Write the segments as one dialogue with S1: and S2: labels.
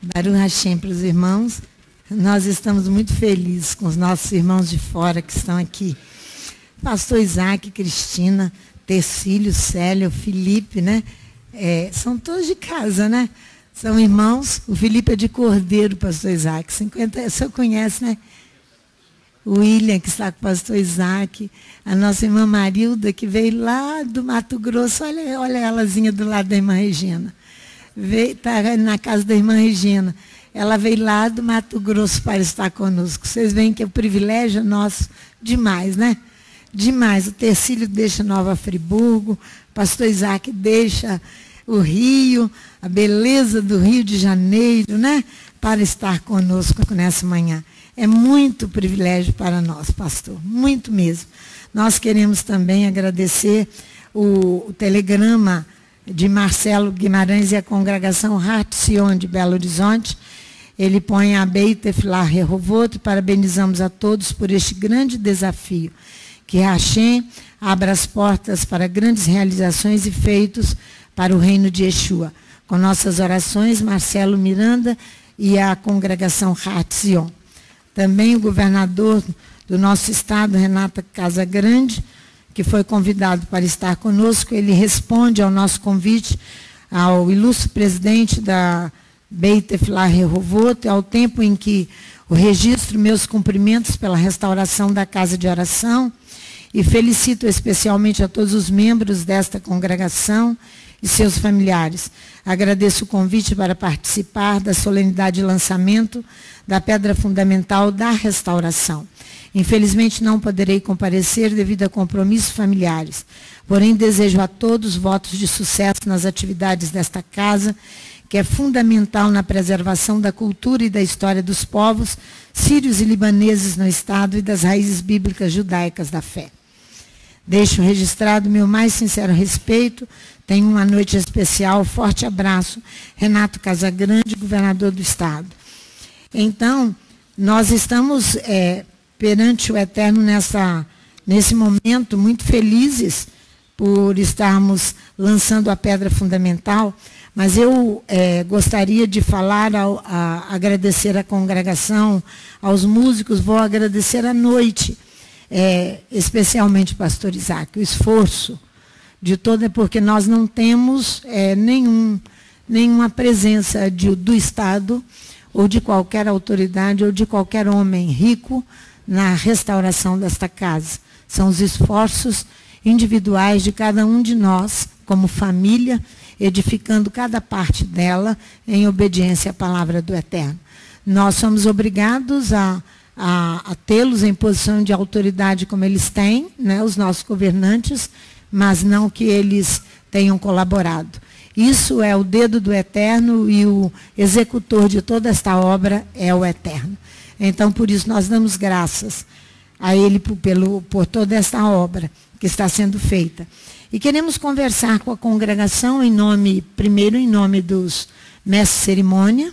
S1: Baruch Hashem para os irmãos. Nós estamos muito felizes com os nossos irmãos de fora que estão aqui. Pastor Isaac, Cristina, Tercílio, Célio, Felipe, né? São todos de casa, né? São irmãos. O Felipe é de Cordeiro, pastor Isaac. 50, o senhor conhece, né? O William, que está com o pastor Isaac. A nossa irmã Marilda, que veio lá do Mato Grosso. Olha elazinha do lado da irmã Regina. Está na casa da irmã Regina. Ela veio lá do Mato Grosso para estar conosco. Vocês veem que o privilégio é nosso demais, né? Demais. O Tercílio deixa Nova Friburgo. O pastor Isaac deixa o Rio, a beleza do Rio de Janeiro, né? Para estar conosco nessa manhã. É muito privilégio para nós, pastor. Muito mesmo. Nós queremos também agradecer o telegrama de Marcelo Guimarães e a congregação Heart Sion de Belo Horizonte. Ele põe a Beit Tefillah Rehovot. Parabenizamos a todos por este grande desafio. Que Hashem abra as portas para grandes realizações e feitos para o reino de Yeshua. Com nossas orações, Marcelo Miranda e a congregação Heart Sion. Também o governador do nosso estado, Renata Casagrande, que foi convidado para estar conosco, ele responde ao nosso convite, ao ilustre presidente da Beit Tefillah Rehovot, ao tempo em que o registro meus cumprimentos pela restauração da casa de oração, e felicito especialmente a todos os membros desta congregação e seus familiares. Agradeço o convite para participar da solenidade de lançamento da pedra fundamental da restauração. Infelizmente não poderei comparecer devido a compromissos familiares, porém desejo a todos votos de sucesso nas atividades desta casa, que é fundamental na preservação da cultura e da história dos povos sírios e libaneses no estado e das raízes bíblicas judaicas da fé. Deixo registrado meu mais sincero respeito. Tenho uma noite especial. Forte abraço. Renato Casagrande, governador do estado. Então, nós estamos perante o Eterno nesse momento muito felizes por estarmos lançando a pedra fundamental, mas eu gostaria de falar, agradecer à congregação, aos músicos, vou agradecer à noite, especialmente pastor Isaac, o esforço de todo, porque nós não temos nenhuma presença do Estado, ou de qualquer autoridade, ou de qualquer homem rico na restauração desta casa. São os esforços individuais de cada um de nós, como família, edificando cada parte dela em obediência à palavra do Eterno. Nós somos obrigados a tê-los em posição de autoridade como eles têm, né, os nossos governantes, mas não que eles tenham colaborado. Isso é o dedo do Eterno e o executor de toda esta obra é o Eterno. Então, por isso, nós damos graças a Ele por toda esta obra que está sendo feita. E queremos conversar com a congregação primeiro em nome dos mestres de cerimônia,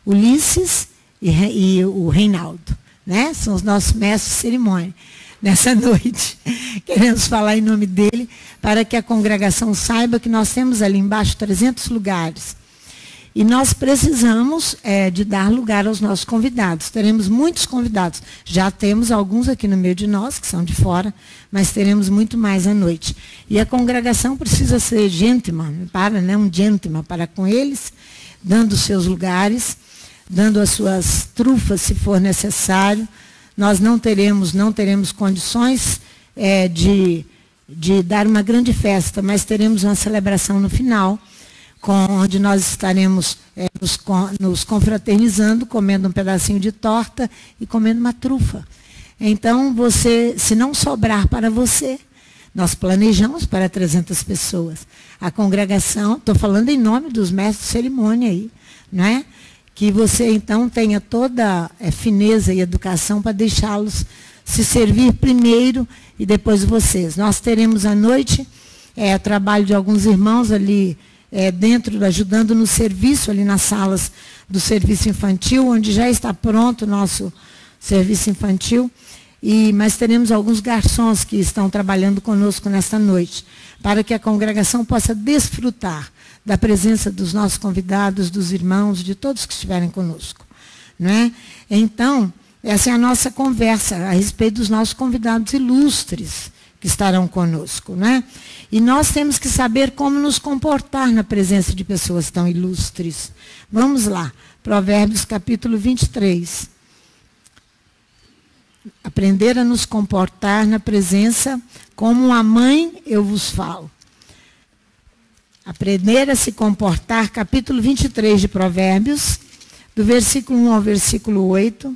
S1: Ulisses e o Reinaldo, né? São os nossos mestres de cerimônia. Nessa noite, queremos falar em nome dele, para que a congregação saiba que nós temos ali embaixo 300 lugares. E nós precisamos de dar lugar aos nossos convidados. Teremos muitos convidados. Já temos alguns aqui no meio de nós, que são de fora, mas teremos muito mais à noite. E a congregação precisa ser gentleman, um gentleman para com eles, dando os seus lugares, dando as suas trufas, se for necessário. Nós não teremos condições de dar uma grande festa, mas teremos uma celebração no final, onde nós estaremos nos confraternizando, comendo um pedacinho de torta e comendo uma trufa. Então, se não sobrar para você, nós planejamos para 300 pessoas. A congregação, estou falando em nome dos mestres de cerimônia aí, não é? Que você, então, tenha toda a fineza e educação para deixá-los se servir primeiro e depois vocês. Nós teremos à noite trabalho de alguns irmãos ali dentro, ajudando no serviço, ali nas salas do serviço infantil, onde já está pronto o nosso serviço infantil. Mas teremos alguns garçons que estão trabalhando conosco nesta noite, para que a congregação possa desfrutar da presença dos nossos convidados, dos irmãos, de todos que estiverem conosco. Não é? Então, essa é a nossa conversa a respeito dos nossos convidados ilustres que estarão conosco. Não é? E nós temos que saber como nos comportar na presença de pessoas tão ilustres. Vamos lá, Provérbios capítulo 23. Aprender a nos comportar na presença, como uma mãe eu vos falo. Aprender a se comportar, capítulo 23 de Provérbios, do versículo 1 ao versículo 8,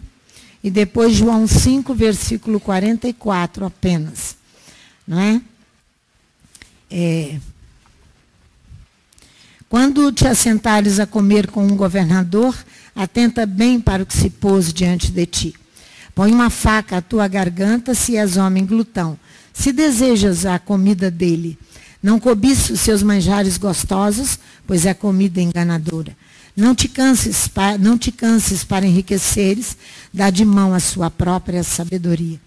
S1: e depois João 5, versículo 44 apenas. Não é? Quando te assentares a comer com um governador, atenta bem para o que se pôs diante de ti. Põe uma faca à tua garganta, se és homem glutão, se desejas a comida dele. Não cobice os seus manjares gostosos, pois é comida enganadora. Não te canses para enriqueceres, dá de mão a sua própria sabedoria.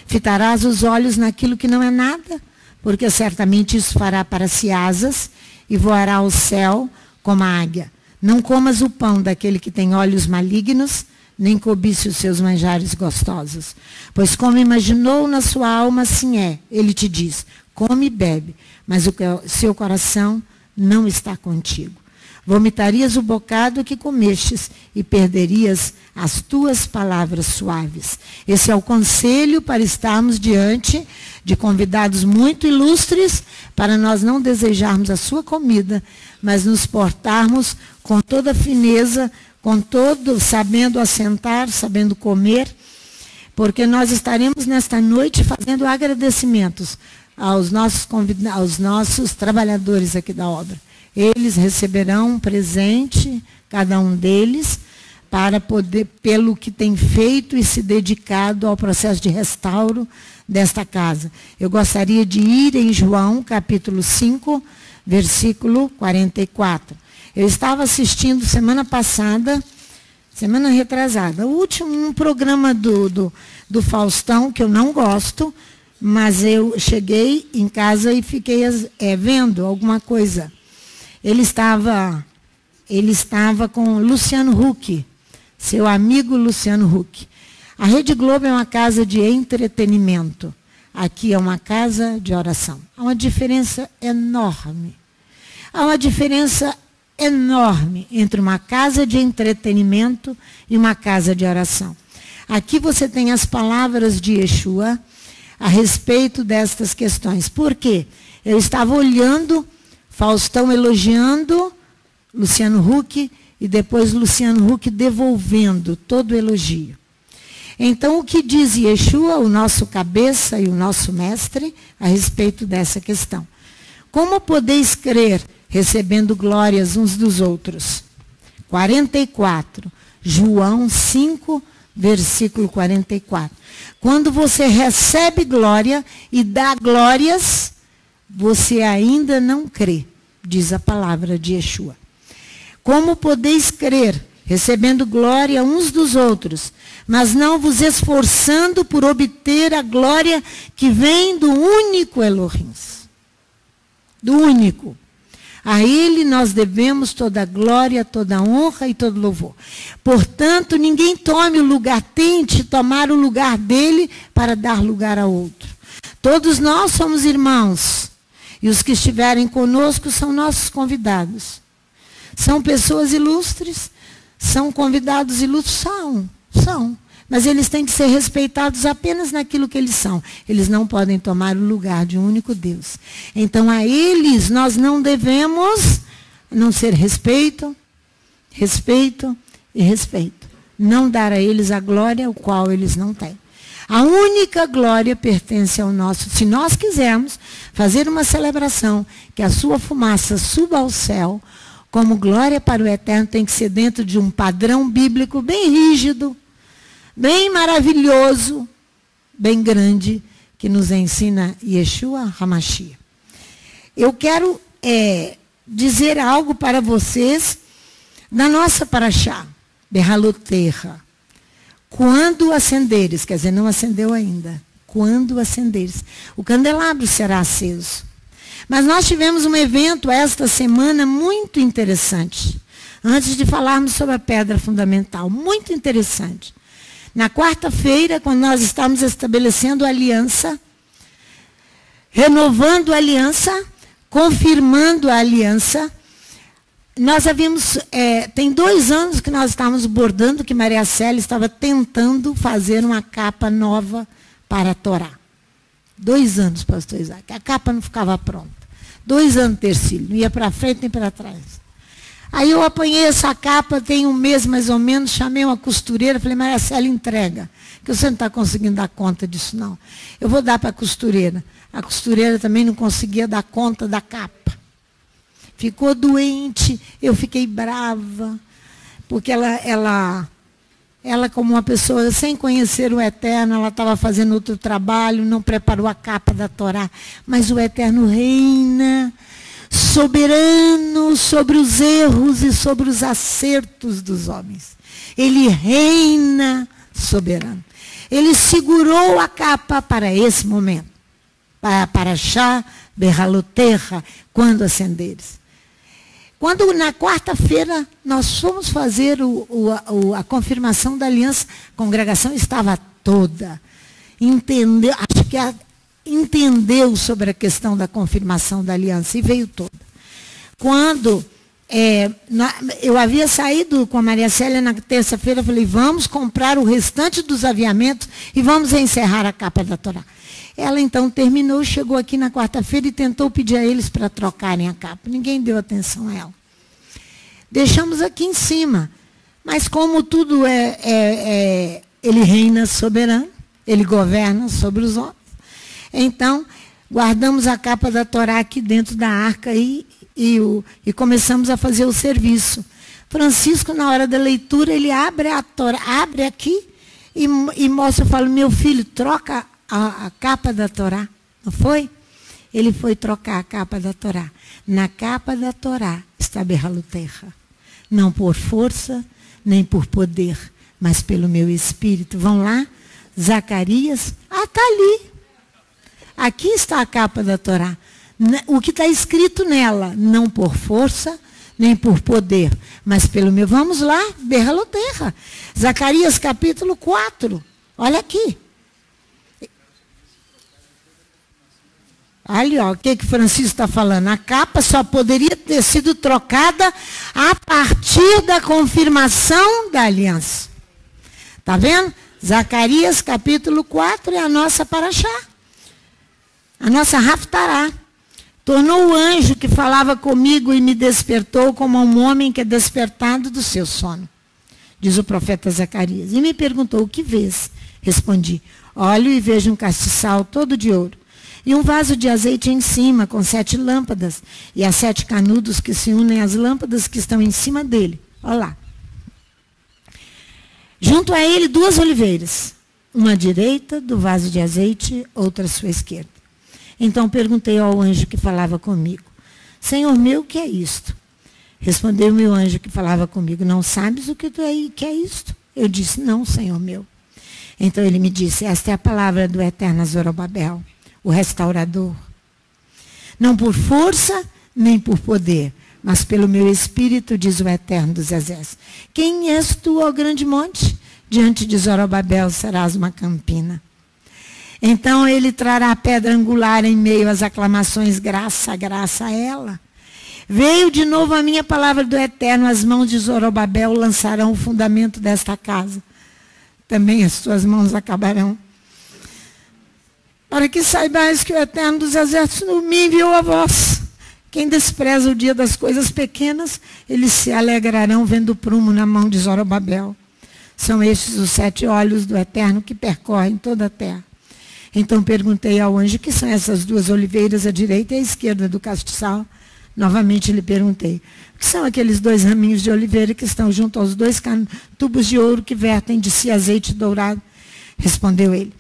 S1: Fitarás os olhos naquilo que não é nada, porque certamente isso fará para si asas e voará ao céu como a águia. Não comas o pão daquele que tem olhos malignos, nem cobice os seus manjares gostosos. Pois como imaginou na sua alma, assim é. Ele te diz, come e bebe, mas o seu coração não está contigo. Vomitarias o bocado que comestes e perderias as tuas palavras suaves. Esse é o conselho para estarmos diante de convidados muito ilustres, para nós não desejarmos a sua comida, mas nos portarmos com toda fineza, sabendo assentar, sabendo comer, porque nós estaremos nesta noite fazendo agradecimentos aos nossos trabalhadores aqui da obra. Eles receberão um presente, cada um deles, para poder, pelo que tem feito e se dedicado ao processo de restauro desta casa. Eu gostaria de ir em João, capítulo 5, versículo 44. Eu estava assistindo semana passada, semana retrasada, o último programa do Faustão, que eu não gosto, mas eu cheguei em casa e fiquei vendo alguma coisa. Ele estava com Luciano Huck, seu amigo Luciano Huck. A Rede Globo é uma casa de entretenimento. Aqui é uma casa de oração. Há uma diferença enorme. Há uma diferença enorme entre uma casa de entretenimento e uma casa de oração. Aqui você tem as palavras de Yeshua a respeito destas questões. Por quê? Eu estava olhando Faustão elogiando Luciano Huck e depois Luciano Huck devolvendo todo o elogio. Então, o que diz Yeshua, o nosso cabeça e o nosso mestre, a respeito dessa questão? Como podeis crer recebendo glórias uns dos outros? 44, João 5, versículo 44. Quando você recebe glória e dá glórias, você ainda não crê, diz a palavra de Yeshua. Como podeis crer, recebendo glória uns dos outros, mas não vos esforçando por obter a glória que vem do único Elohim? Do único. A ele nós devemos toda a glória, toda a honra e todo louvor. Portanto, ninguém tente tomar o lugar dele para dar lugar a outro. Todos nós somos irmãos. E os que estiverem conosco são nossos convidados. São pessoas ilustres? São convidados ilustres? São. Mas eles têm que ser respeitados apenas naquilo que eles são. Eles não podem tomar o lugar de um único Deus. Então, a eles nós não devemos não ser respeito e respeito. Não dar a eles a glória o qual eles não têm. A única glória pertence ao nosso. Se nós quisermos fazer uma celebração, que a sua fumaça suba ao céu, como glória para o eterno, tem que ser dentro de um padrão bíblico bem rígido, bem maravilhoso, bem grande, que nos ensina Yeshua HaMashiach. Eu quero dizer algo para vocês da nossa paraxá, Behaloterra. Quando acenderes, quer dizer, não acendeu ainda. Quando acenderes, o candelabro será aceso. Mas nós tivemos um evento esta semana muito interessante. Antes de falarmos sobre a pedra fundamental, muito interessante. Na quarta-feira, quando nós estávamos estabelecendo a aliança, renovando a aliança, confirmando a aliança, nós havíamos, tem 2 anos que nós estávamos bordando, que Maria Célia estava tentando fazer uma capa nova para a Torá. 2 anos, pastor Isaac. A capa não ficava pronta. 2 anos de Tercílio, não ia para frente nem para trás. Aí eu apanhei essa capa, tem um mês mais ou menos, chamei uma costureira, falei, Maria Célia, entrega, que você não está conseguindo dar conta disso, não. Eu vou dar para a costureira. A costureira também não conseguia dar conta da capa. Ficou doente, eu fiquei brava, porque ela como uma pessoa sem conhecer o Eterno, ela estava fazendo outro trabalho, não preparou a capa da Torá, mas o Eterno reina, soberano sobre os erros e sobre os acertos dos homens. Ele reina soberano. Ele segurou a capa para esse momento. Para Shá, Berraloterra, quando acenderes. Quando na quarta-feira nós fomos fazer a confirmação da aliança, a congregação estava toda. Entendeu, acho que entendeu sobre a questão da confirmação da aliança e veio toda. Quando eu havia saído com a Maria Célia na terça-feira, falei, vamos comprar o restante dos aviamentos e vamos encerrar a capa da Torá. Ela então terminou, chegou aqui na quarta-feira e tentou pedir a eles para trocarem a capa. Ninguém deu atenção a ela. Deixamos aqui em cima. Mas como tudo ele reina soberano, ele governa sobre os homens. Então, guardamos a capa da Torá aqui dentro da arca e começamos a fazer o serviço. Francisco, na hora da leitura, ele abre a Torá, abre aqui e mostra, eu falo, meu filho, troca a capa da Torá. Não foi? Ele foi trocar a capa da Torá. Na capa da Torá está Berraloterra. Não por força, nem por poder, mas pelo meu espírito. Vão lá, Zacarias. Está ali. Aqui está a capa da Torá. O que está escrito nela, não por força, nem por poder, mas pelo meu. Vamos lá, Berraloterra. Zacarias capítulo 4. Olha aqui. Ali, ó, o que Francisco está falando? A capa só poderia ter sido trocada a partir da confirmação da aliança. Está vendo? Zacarias capítulo 4 é a nossa paraxá. A nossa Haftará. Tornou o anjo que falava comigo e me despertou como um homem que é despertado do seu sono. Diz o profeta Zacarias. E me perguntou, o que vês? Respondi, olho e vejo um castiçal todo de ouro. E um vaso de azeite em cima, com 7 lâmpadas, e as 7 canudos que se unem às lâmpadas que estão em cima dele. Olha lá. Junto a ele 2 oliveiras, uma à direita do vaso de azeite, outra à sua esquerda. Então perguntei ao anjo que falava comigo, Senhor meu, o que é isto? Respondeu-me o anjo que falava comigo, não sabes o que é isto? Eu disse, não, Senhor meu. Então ele me disse, esta é a palavra do eterno Zorobabel, o restaurador. Não por força, nem por poder, mas pelo meu espírito, diz o eterno dos exércitos. Quem és tu, ó grande monte? Diante de Zorobabel serás uma campina. Então ele trará a pedra angular em meio às aclamações, graça, graça a ela. Veio de novo a minha palavra do eterno, as mãos de Zorobabel lançarão o fundamento desta casa. Também as suas mãos acabarão. Para que saibais que o eterno dos exércitos me enviou a vós. Quem despreza o dia das coisas pequenas, eles se alegrarão vendo o prumo na mão de Zorobabel. São estes os 7 olhos do eterno que percorrem toda a terra. Então perguntei ao anjo, que são essas 2 oliveiras à direita e à esquerda do castiçal? Novamente lhe perguntei, o que são aqueles 2 raminhos de oliveira que estão junto aos 2 tubos de ouro que vertem de si azeite dourado? Respondeu ele,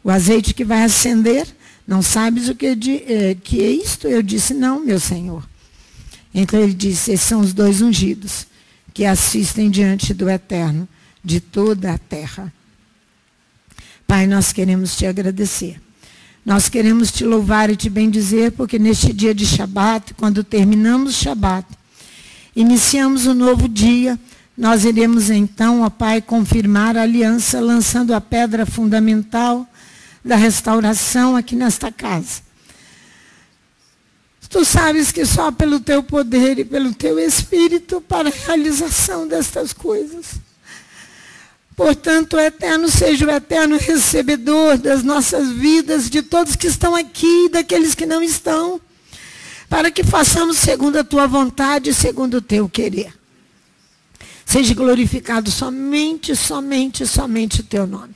S1: o azeite que vai acender, não sabes o que é isto? Eu disse, não, meu Senhor. Então ele disse, esses são os 2 ungidos, que assistem diante do eterno, de toda a terra. Pai, nós queremos te agradecer Nós queremos te louvar e te bendizer, porque neste dia de Shabat, quando terminamos Shabat, iniciamos um novo dia, nós iremos então, ó Pai, confirmar a aliança, lançando a pedra fundamental da restauração aqui nesta casa. Tu sabes que só pelo teu poder e pelo teu Espírito para a realização destas coisas. Portanto, o Eterno seja o eterno recebedor das nossas vidas, de todos que estão aqui e daqueles que não estão, para que façamos segundo a tua vontade e segundo o teu querer. Seja glorificado somente o teu nome.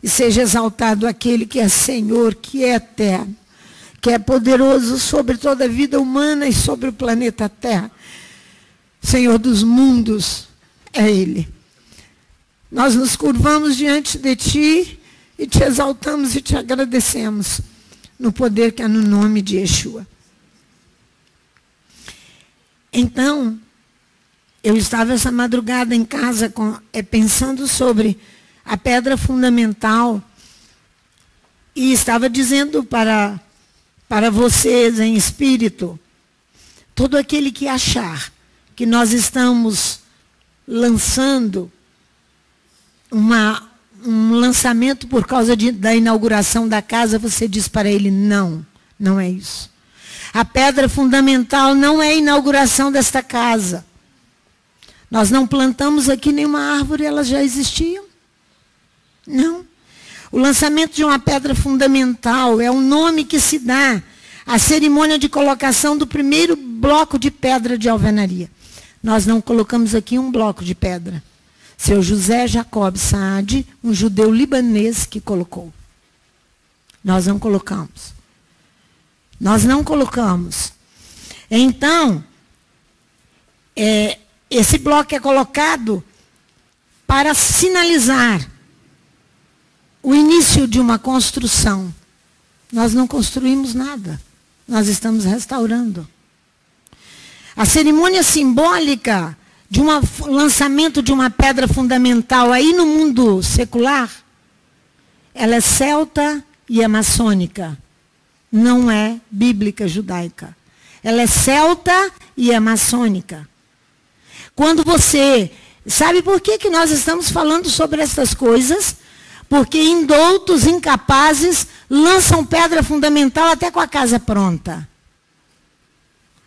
S1: E seja exaltado aquele que é Senhor, que é eterno, que é poderoso sobre toda a vida humana e sobre o planeta Terra. Senhor dos mundos, é Ele. Nós nos curvamos diante de Ti e Te exaltamos e Te agradecemos no poder que há no nome de Yeshua. Então, eu estava essa madrugada em casa pensando sobre a pedra fundamental e estava dizendo para vocês em espírito, todo aquele que achar que nós estamos lançando um lançamento por causa da inauguração da casa, você diz para ele, não, não é isso. A pedra fundamental não é a inauguração desta casa. Nós não plantamos aqui nenhuma árvore, elas já existiam. Não. O lançamento de uma pedra fundamental é o nome que se dá à cerimônia de colocação do primeiro bloco de pedra de alvenaria. Nós não colocamos aqui um bloco de pedra. Seu José Jacob Saad, um judeu libanês que colocou. Nós não colocamos. Nós não colocamos. Então, esse bloco é colocado para sinalizar o início de uma construção. Nós não construímos nada. Nós estamos restaurando. A cerimônia simbólica de um lançamento de uma pedra fundamental aí no mundo secular, ela é celta e é maçônica. Não é bíblica judaica. Ela é celta e é maçônica. Quando você... Sabe por que nós estamos falando sobre essas coisas? Porque indoutos, incapazes, lançam pedra fundamental até com a casa pronta.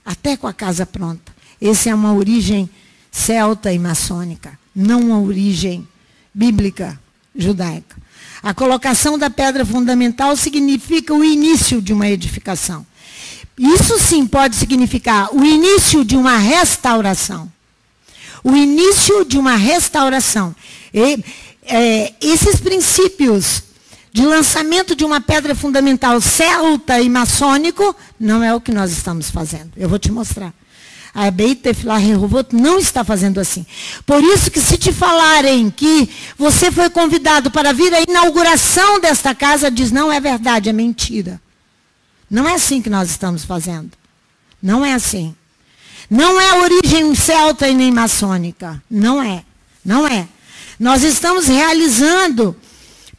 S1: Até com a casa pronta. Essa é uma origem celta e maçônica, não uma origem bíblica judaica. A colocação da pedra fundamental significa o início de uma edificação. Isso sim pode significar o início de uma restauração. O início de uma restauração. Esses princípios de lançamento de uma pedra fundamental celta e maçônico não é o que nós estamos fazendo. Eu vou te mostrar. A Beit Tefillah Rehovot não está fazendo assim. Por isso que se te falarem que você foi convidado para vir à inauguração desta casa, diz, não é verdade, é mentira. Não é assim que nós estamos fazendo. Não é assim. Não é origem celta e nem maçônica. Não é. Não é. Nós estamos realizando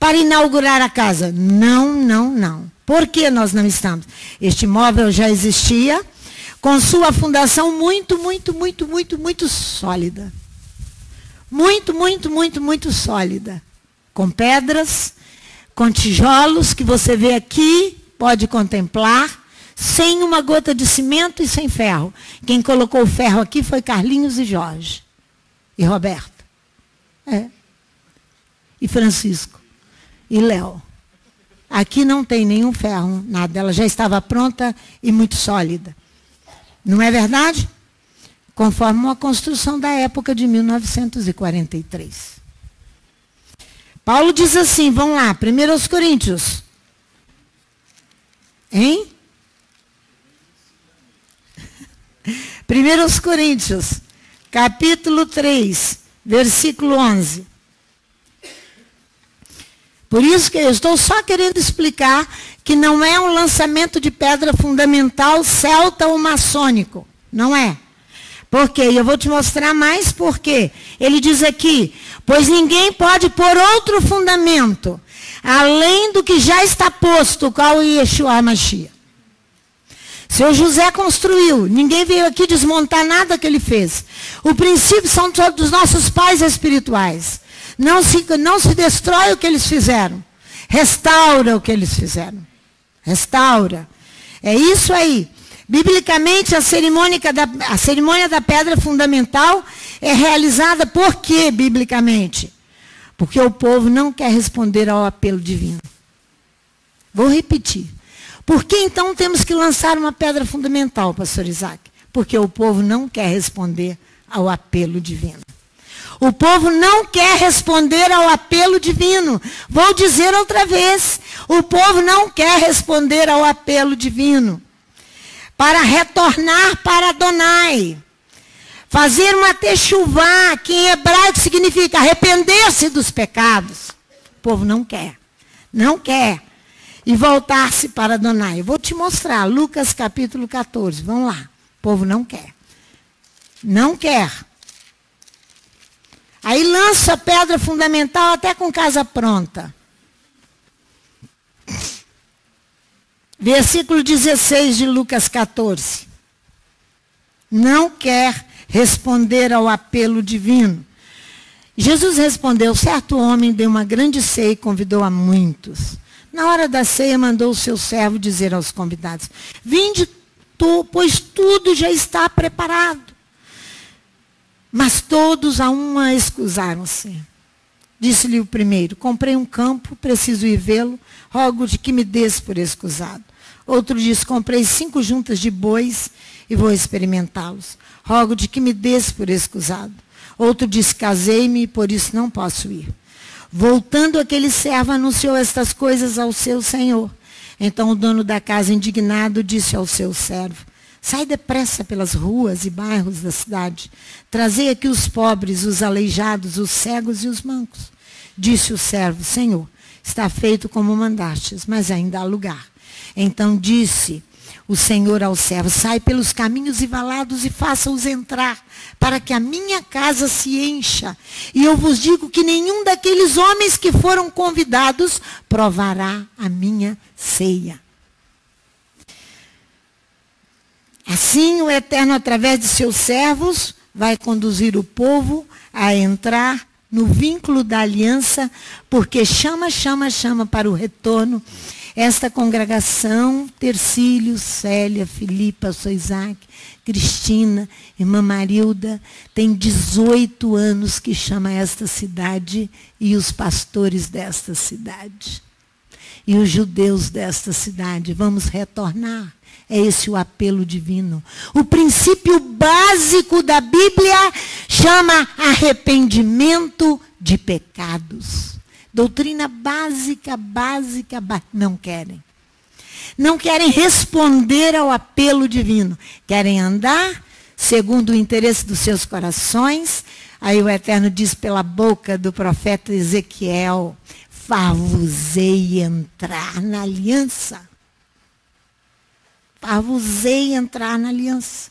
S1: para inaugurar a casa. Não, não, não. Por que nós não estamos? Este imóvel já existia, com sua fundação muito sólida. Muito sólida. Com pedras, com tijolos que você vê aqui, pode contemplar, sem uma gota de cimento e sem ferro. Quem colocou o ferro aqui foi Carlinhos e Jorge. E Roberto. E Francisco. E Léo. Aqui não tem nenhum ferro, nada. Ela já estava pronta e muito sólida. Não é verdade? Conforme uma construção da época de 1943. Paulo diz assim, vamos lá, 1 Coríntios. Hein? 1 Coríntios, capítulo 3, versículo 11. Por isso que eu estou só querendo explicar que não é um lançamento de pedra fundamental celta ou maçônico. Não é. Por quê? E eu vou te mostrar mais por quê. Ele diz aqui, pois ninguém pode pôr outro fundamento, além do que já está posto, qual é Yeshua Mashiach. Seu José construiu, ninguém veio aqui desmontar nada que ele fez. O princípio são todos os nossos pais espirituais. Não se destrói o que eles fizeram. Restaura o que eles fizeram. Restaura. É isso aí. Biblicamente, a cerimônia da pedra fundamental é realizada por quê, biblicamente? Porque o povo não quer responder ao apelo divino. Vou repetir. Por que então temos que lançar uma pedra fundamental, pastor Isaac? Porque o povo não quer responder ao apelo divino. O povo não quer responder ao apelo divino. Vou dizer outra vez. O povo não quer responder ao apelo divino. Para retornar para Adonai. Fazer uma techuvá, que em hebraico significa arrepender-se dos pecados. O povo não quer. Não quer. E voltar-se para Adonai. Eu vou te mostrar. Lucas capítulo 14. Vamos lá. O povo não quer. Não quer. Aí lança a pedra fundamental até com casa pronta. Versículo 16 de Lucas 14. Não quer responder ao apelo divino. Jesus respondeu, certo homem deu uma grande ceia e convidou a muitos. Na hora da ceia mandou o seu servo dizer aos convidados, vinde, pois tudo já está preparado. Mas todos a uma excusaram-se. Disse-lhe o primeiro, comprei um campo, preciso ir vê-lo, rogo de que me des por escusado. Outro disse, comprei 5 juntas de bois e vou experimentá-los. Rogo de que me des por escusado. Outro disse, casei-me e por isso não posso ir. Voltando aquele servo, anunciou estas coisas ao seu senhor. Então o dono da casa, indignado, disse ao seu servo, sai depressa pelas ruas e bairros da cidade. Trazei aqui os pobres, os aleijados, os cegos e os mancos. Disse o servo, Senhor, está feito como mandastes, mas ainda há lugar. Então disse o Senhor ao servo, sai pelos caminhos e valados e faça-os entrar, para que a minha casa se encha. E eu vos digo que nenhum daqueles homens que foram convidados provará a minha ceia. Assim o Eterno, através de seus servos, vai conduzir o povo a entrar no vínculo da aliança, porque chama para o retorno esta congregação, Tercílio, Célia, Filipa, Sou Isaac, Cristina, irmã Marilda, tem 18 anos que chama esta cidade e os pastores desta cidade. E os judeus desta cidade, vamos retornar. É esse o apelo divino. O princípio básico da Bíblia chama arrependimento de pecados. Doutrina básica. Não querem. Não querem responder ao apelo divino. Querem andar segundo o interesse dos seus corações. Aí o Eterno diz pela boca do profeta Ezequiel, far-vos-ei entrar na aliança. Far-vos-ei entrar na aliança.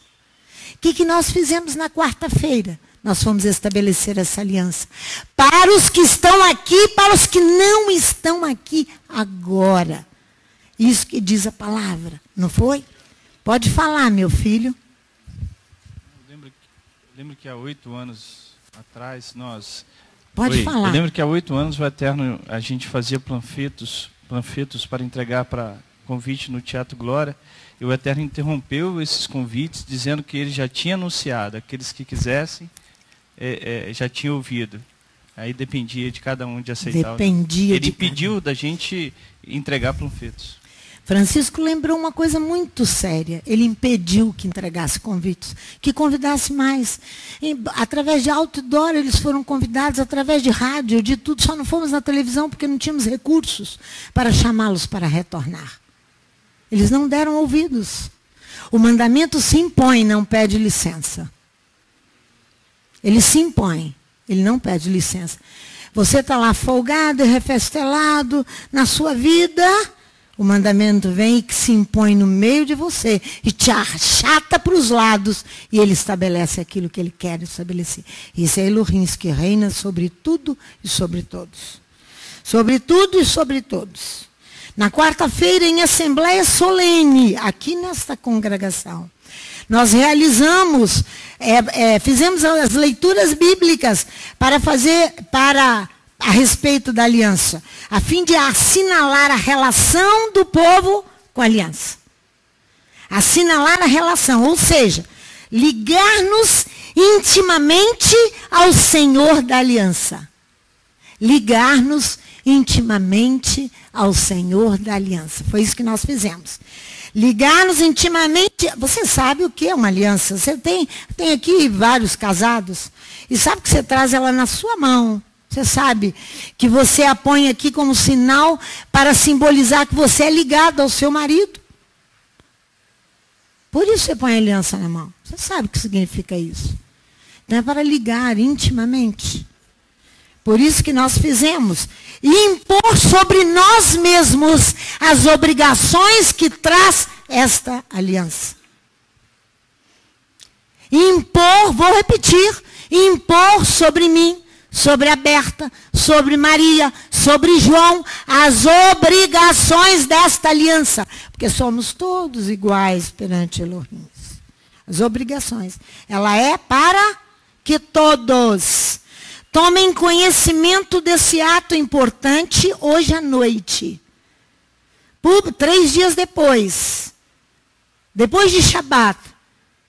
S1: O que nós fizemos na quarta-feira? Nós fomos estabelecer essa aliança. Para os que estão aqui, para os que não estão aqui agora. Isso que diz a palavra, não foi? Pode falar, meu filho.
S2: Eu lembro que há 8 anos atrás nós...
S1: Pode falar.
S2: Eu lembro que há 8 anos o Eterno, a gente fazia panfletos para entregar para convite no Teatro Glória. E o Eterno interrompeu esses convites, dizendo que ele já tinha anunciado, aqueles que quisessem, já tinha ouvido. Aí dependia de cada um de aceitar. Ele impediu da gente entregar panfletos.
S1: Francisco lembrou uma coisa muito séria. Ele impediu que entregasse convites, que convidasse mais. Através de outdoor eles foram convidados, através de rádio, de tudo. Só não fomos na televisão porque não tínhamos recursos para chamá-los para retornar. Eles não deram ouvidos. O mandamento se impõe, não pede licença. Ele se impõe, ele não pede licença. Você está lá folgado e refestelado na sua vida, O mandamento vem e que se impõe no meio de você e te achata para os lados e ele estabelece aquilo que ele quer estabelecer. Isso é Elohim que reina sobre tudo e sobre todos. Sobre tudo e sobre todos. Na quarta-feira, em assembleia solene, aqui nesta congregação, nós realizamos, fizemos as leituras bíblicas a respeito da aliança, a fim de assinalar a relação do povo com a aliança. Assinalar a relação, ou seja, ligar-nos intimamente ao Senhor da aliança. Ligar-nos intimamente ao Senhor da aliança. Foi isso que nós fizemos. Ligar-nos intimamente. Você sabe o que é uma aliança? Você tem aqui vários casados e sabe que você traz ela na sua mão. Você sabe que você a põe aqui como sinal para simbolizar que você é ligado ao seu marido. Por isso você põe a aliança na mão. Você sabe o que significa isso. Então é para ligar intimamente. Por isso que nós fizemos. E impor sobre nós mesmos as obrigações que traz esta aliança. Impor, vou repetir, impor sobre mim, sobre a Berta, sobre Maria, sobre João, as obrigações desta aliança. Porque somos todos iguais perante Elohim. As obrigações. Ela é para que todos tomem conhecimento desse ato importante hoje à noite. 3 dias depois de Shabat,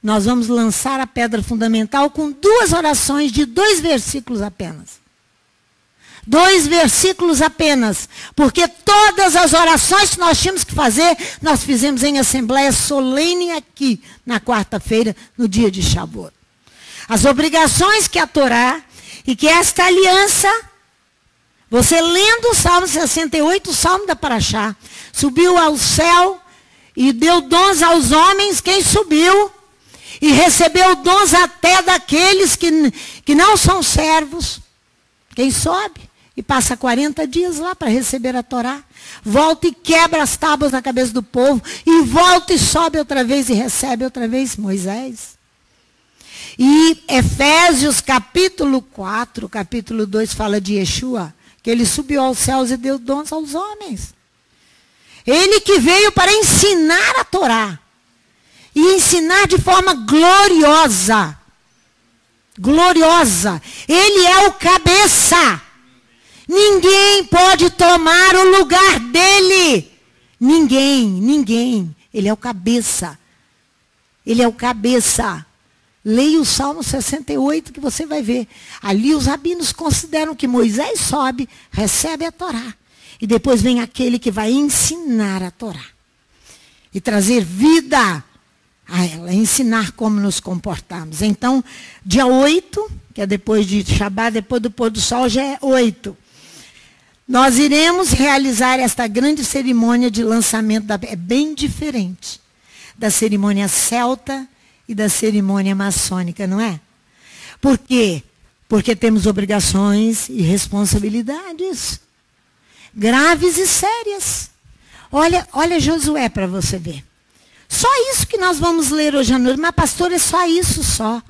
S1: nós vamos lançar a pedra fundamental com 2 orações de 2 versículos apenas. 2 versículos apenas. Porque todas as orações que nós tínhamos que fazer, nós fizemos em assembleia solene aqui, na quarta-feira, no dia de Shavuot. As obrigações que a Torá e que esta aliança, você lendo o Salmo 68, o Salmo da Parashá, subiu ao céu e deu dons aos homens, quem subiu? E recebeu dons até daqueles que não são servos. Quem sobe e passa 40 dias lá para receber a Torá. Volta e quebra as tábuas na cabeça do povo. E volta e sobe outra vez e recebe outra vez Moisés. E Efésios capítulo 4, capítulo 2 fala de Yeshua. Que ele subiu aos céus e deu dons aos homens. Ele que veio para ensinar a Torá. E ensinar de forma gloriosa. Gloriosa. Ele é o cabeça. Ninguém pode tomar o lugar dele. Ninguém. Ele é o cabeça. Ele é o cabeça. Leia o Salmo 68 que você vai ver. Ali os rabinos consideram que Moisés sobe, recebe a Torá. E depois vem aquele que vai ensinar a Torá. E trazer vida a ela, ensinar como nos comportamos. Então, dia 8, que é depois de Shabat, depois do pôr do sol, já é 8. Nós iremos realizar esta grande cerimônia de lançamento é bem diferente da cerimônia celta e da cerimônia maçônica, não é? Por quê? Porque temos obrigações e responsabilidades graves e sérias. Olha Josué para você ver. Só isso que nós vamos ler hoje à noite. Mas, pastor, é só isso só.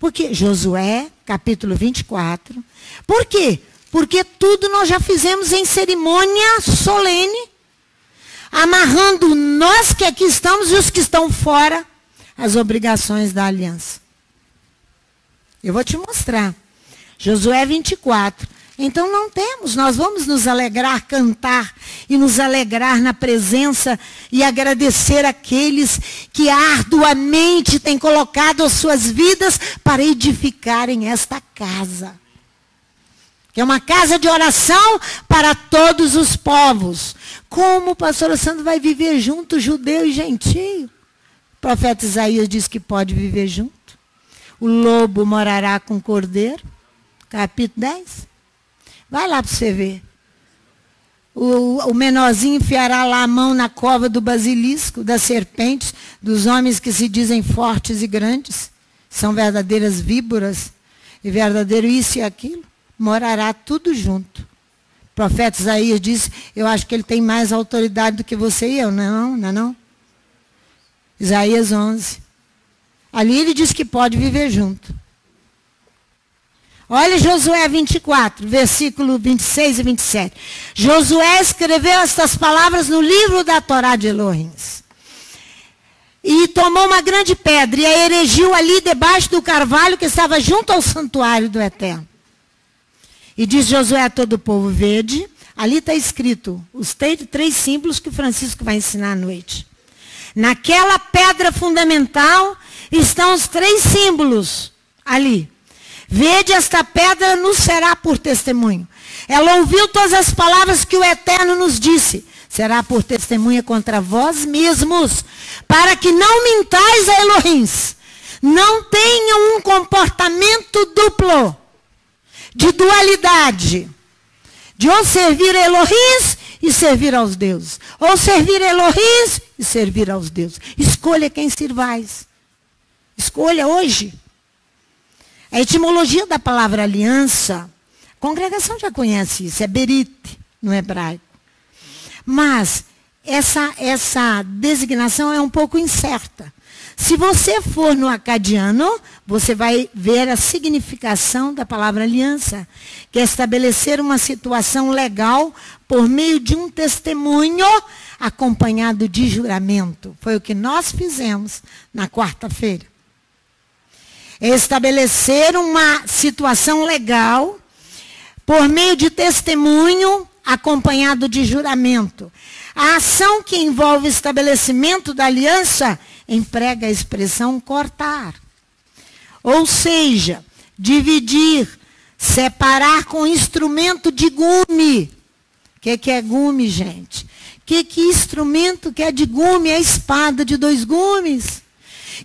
S1: Porque Josué, capítulo 24. Por quê? Porque tudo nós já fizemos em cerimônia solene. Amarrando nós que aqui estamos e os que estão fora as obrigações da aliança. Eu vou te mostrar. Josué 24. Então não temos, nós vamos nos alegrar, cantar e nos alegrar na presença e agradecer aqueles que arduamente têm colocado as suas vidas para edificarem esta casa. Que é uma casa de oração para todos os povos. Como o pastor Sandro vai viver junto, judeu e gentio? O profeta Isaías diz que pode viver junto. O lobo morará com o cordeiro. Capítulo 10. Vai lá para você ver. O menorzinho enfiará lá a mão na cova do basilisco, das serpentes, dos homens que se dizem fortes e grandes. São verdadeiras víboras. E verdadeiro isso e aquilo. Morará tudo junto. O profeta Isaías disse, eu acho que ele tem mais autoridade do que você e eu. Não, não é não? Isaías 11. Ali ele diz que pode viver junto. Olha Josué 24, versículo 26 e 27. Josué escreveu estas palavras no livro da Torá de Elohim. E tomou uma grande pedra e a erigiu ali debaixo do carvalho que estava junto ao santuário do Eterno. E diz Josué a todo o povo, vede, ali está escrito os três símbolos que o Francisco vai ensinar à noite. Naquela pedra fundamental estão os três símbolos ali. Vede, esta pedra nos será por testemunho. Ela ouviu todas as palavras que o Eterno nos disse. Será por testemunha contra vós mesmos, para que não mintais a Elohims. Não tenham um comportamento duplo, de dualidade, de ou servir a Elohims e servir aos deuses, ou servir a Elohims e servir aos deuses. Escolha quem sirvais. Escolha hoje. A etimologia da palavra aliança, a congregação já conhece isso, é berit no hebraico. Mas essa designação é um pouco incerta. Se você for no acadiano, você vai ver a significação da palavra aliança, que é estabelecer uma situação legal por meio de um testemunho acompanhado de juramento. Foi o que nós fizemos na quarta-feira. É estabelecer uma situação legal por meio de testemunho acompanhado de juramento. A ação que envolve o estabelecimento da aliança emprega a expressão cortar. Ou seja, dividir, separar com instrumento de gume. O que é gume, gente? Que instrumento que é de gume? É a espada de dois gumes.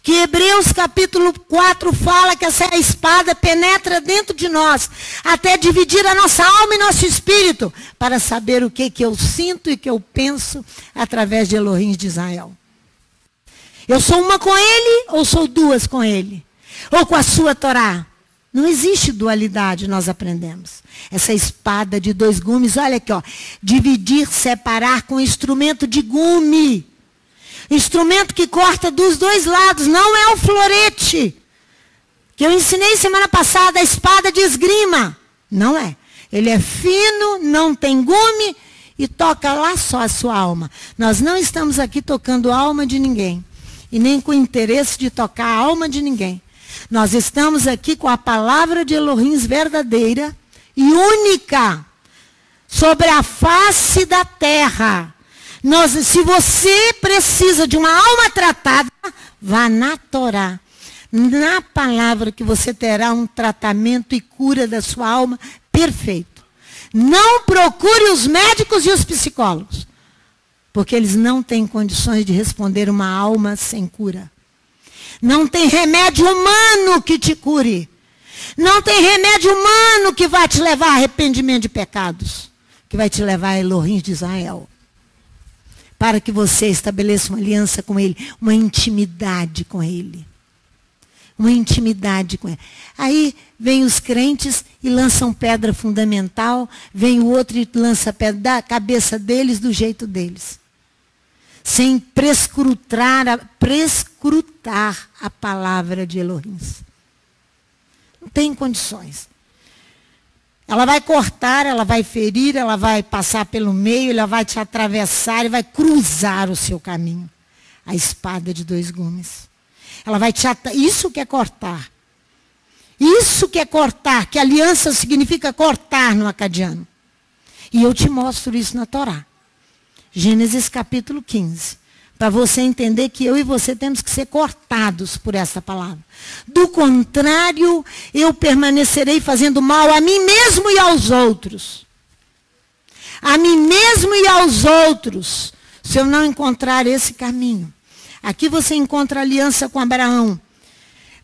S1: Que Hebreus capítulo 4 fala que essa espada penetra dentro de nós, até dividir a nossa alma e nosso espírito, para saber o que eu sinto e que eu penso através de Elohim de Israel. Eu sou uma com ele ou sou duas com ele? Ou com a sua Torá? Não existe dualidade, nós aprendemos. Essa espada de dois gumes, olha aqui, ó, dividir, separar com instrumento de gume. Instrumento que corta dos dois lados, não é o florete. Que eu ensinei semana passada, a espada de esgrima. Não é. Ele é fino, não tem gume e toca lá só a sua alma. Nós não estamos aqui tocando a alma de ninguém. E nem com o interesse de tocar a alma de ninguém. Nós estamos aqui com a palavra de Elohim verdadeira e única sobre a face da terra. Se você precisa de uma alma tratada, vá na Torá. Na palavra que você terá um tratamento e cura da sua alma perfeito. Não procure os médicos e os psicólogos. Porque eles não têm condições de responder uma alma sem cura. Não tem remédio humano que te cure. Não tem remédio humano que vai te levar a arrependimento de pecados. Que vai te levar a Elohim de Israel. Para que você estabeleça uma aliança com ele, uma intimidade com ele. Uma intimidade com ele. Aí vem os crentes e lançam pedra fundamental, vem o outro e lança pedra da cabeça deles, do jeito deles. Sem prescrutar a palavra de Elohim. Não tem condições. Ela vai cortar, ela vai ferir, ela vai passar pelo meio, ela vai te atravessar e vai cruzar o seu caminho. A espada de dois gumes. Ela vai te Isso que é cortar. Isso que é cortar, que aliança significa cortar no acadiano. E eu te mostro isso na Torá. Gênesis capítulo 15. Para você entender que eu e você temos que ser cortados por essa palavra. Do contrário, eu permanecerei fazendo mal a mim mesmo e aos outros. A mim mesmo e aos outros, se eu não encontrar esse caminho. Aqui você encontra aliança com Abraão.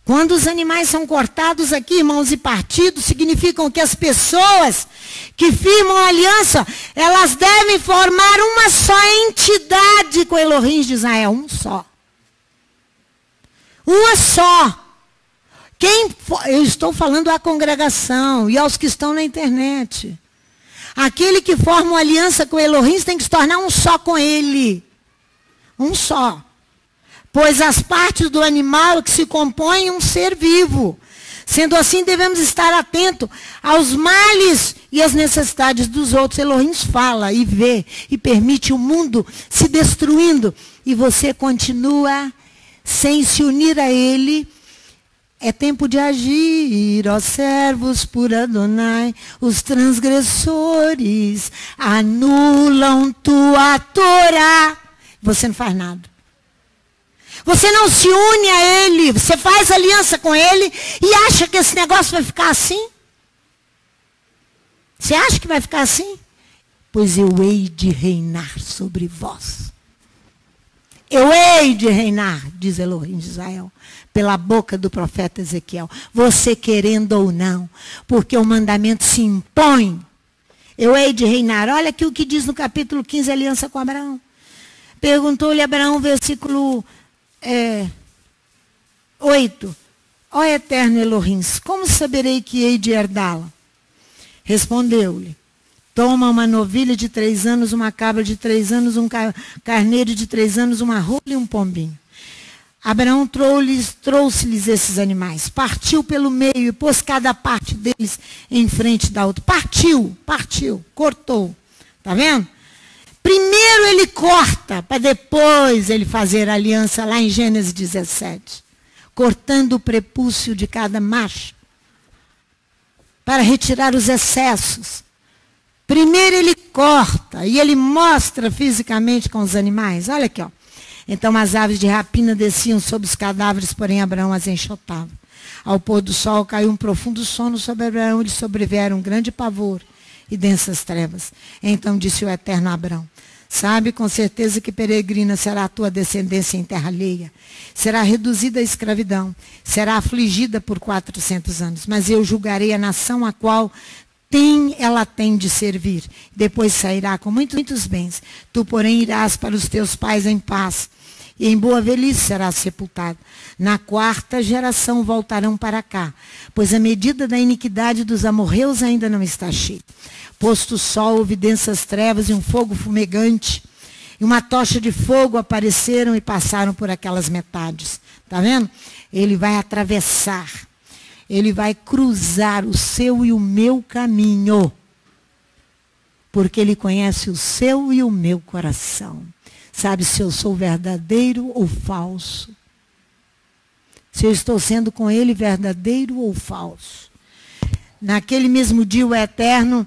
S1: Quando os animais são cortados aqui, irmãos, e partidos, significam que as pessoas que firmam aliança, elas devem formar uma só entidade com Elohim de Israel, um só. Uma só. Eu estou falando à congregação e aos que estão na internet. Aquele que forma uma aliança com Elohim tem que se tornar um só com ele. Um só. Pois as partes do animal que se compõem um ser vivo. Sendo assim, devemos estar atentos aos males e às necessidades dos outros. Elohim fala e vê e permite o mundo se destruindo. E você continua sem se unir a ele. É tempo de agir, ó servos por Adonai. Os transgressores anulam tua Torá. Você não faz nada. Você não se une a ele, você faz aliança com ele e acha que esse negócio vai ficar assim? Você acha que vai ficar assim? Pois eu hei de reinar sobre vós. Eu hei de reinar, diz Elohim de Israel, pela boca do profeta Ezequiel. Você querendo ou não, porque o mandamento se impõe. Eu hei de reinar. Olha aqui o que diz no capítulo 15, aliança com Abraão. Perguntou-lhe Abraão, versículo 8. Ó eterno Elohim, como saberei que hei de herdá-la? Respondeu-lhe, toma uma novilha de 3 anos, uma cabra de 3 anos, um carneiro de 3 anos, uma rola e um pombinho. Abraão trouxe-lhes esses animais, partiu pelo meio e pôs cada parte deles em frente da outra. Partiu, cortou. Está vendo? Primeiro ele corta, para depois ele fazer aliança lá em Gênesis 17. Cortando o prepúcio de cada macho, para retirar os excessos. Primeiro ele corta e ele mostra fisicamente com os animais. Olha aqui, ó. Então as aves de rapina desciam sobre os cadáveres, porém Abraão as enxotava. Ao pôr do sol caiu um profundo sono sobre Abraão, e lhe sobrevieram um grande pavor e densas trevas. Então disse o Eterno a Abraão, sabe com certeza que peregrina será a tua descendência em terra alheia. Será reduzida à escravidão, será afligida por 400 anos. Mas eu julgarei a nação a qual ela tem de servir. Depois sairá com muitos bens. Tu, porém, irás para os teus pais em paz. E em boa velhice serás sepultado. Na 4ª geração voltarão para cá, pois a medida da iniquidade dos amorreus ainda não está cheia. Posto o sol, houve densas trevas e um fogo fumegante, e uma tocha de fogo apareceram e passaram por aquelas metades. Está vendo? Ele vai atravessar, ele vai cruzar o seu e o meu caminho, porque ele conhece o seu e o meu coração. Sabe se eu sou verdadeiro ou falso. Se eu estou sendo com ele verdadeiro ou falso. Naquele mesmo dia o Eterno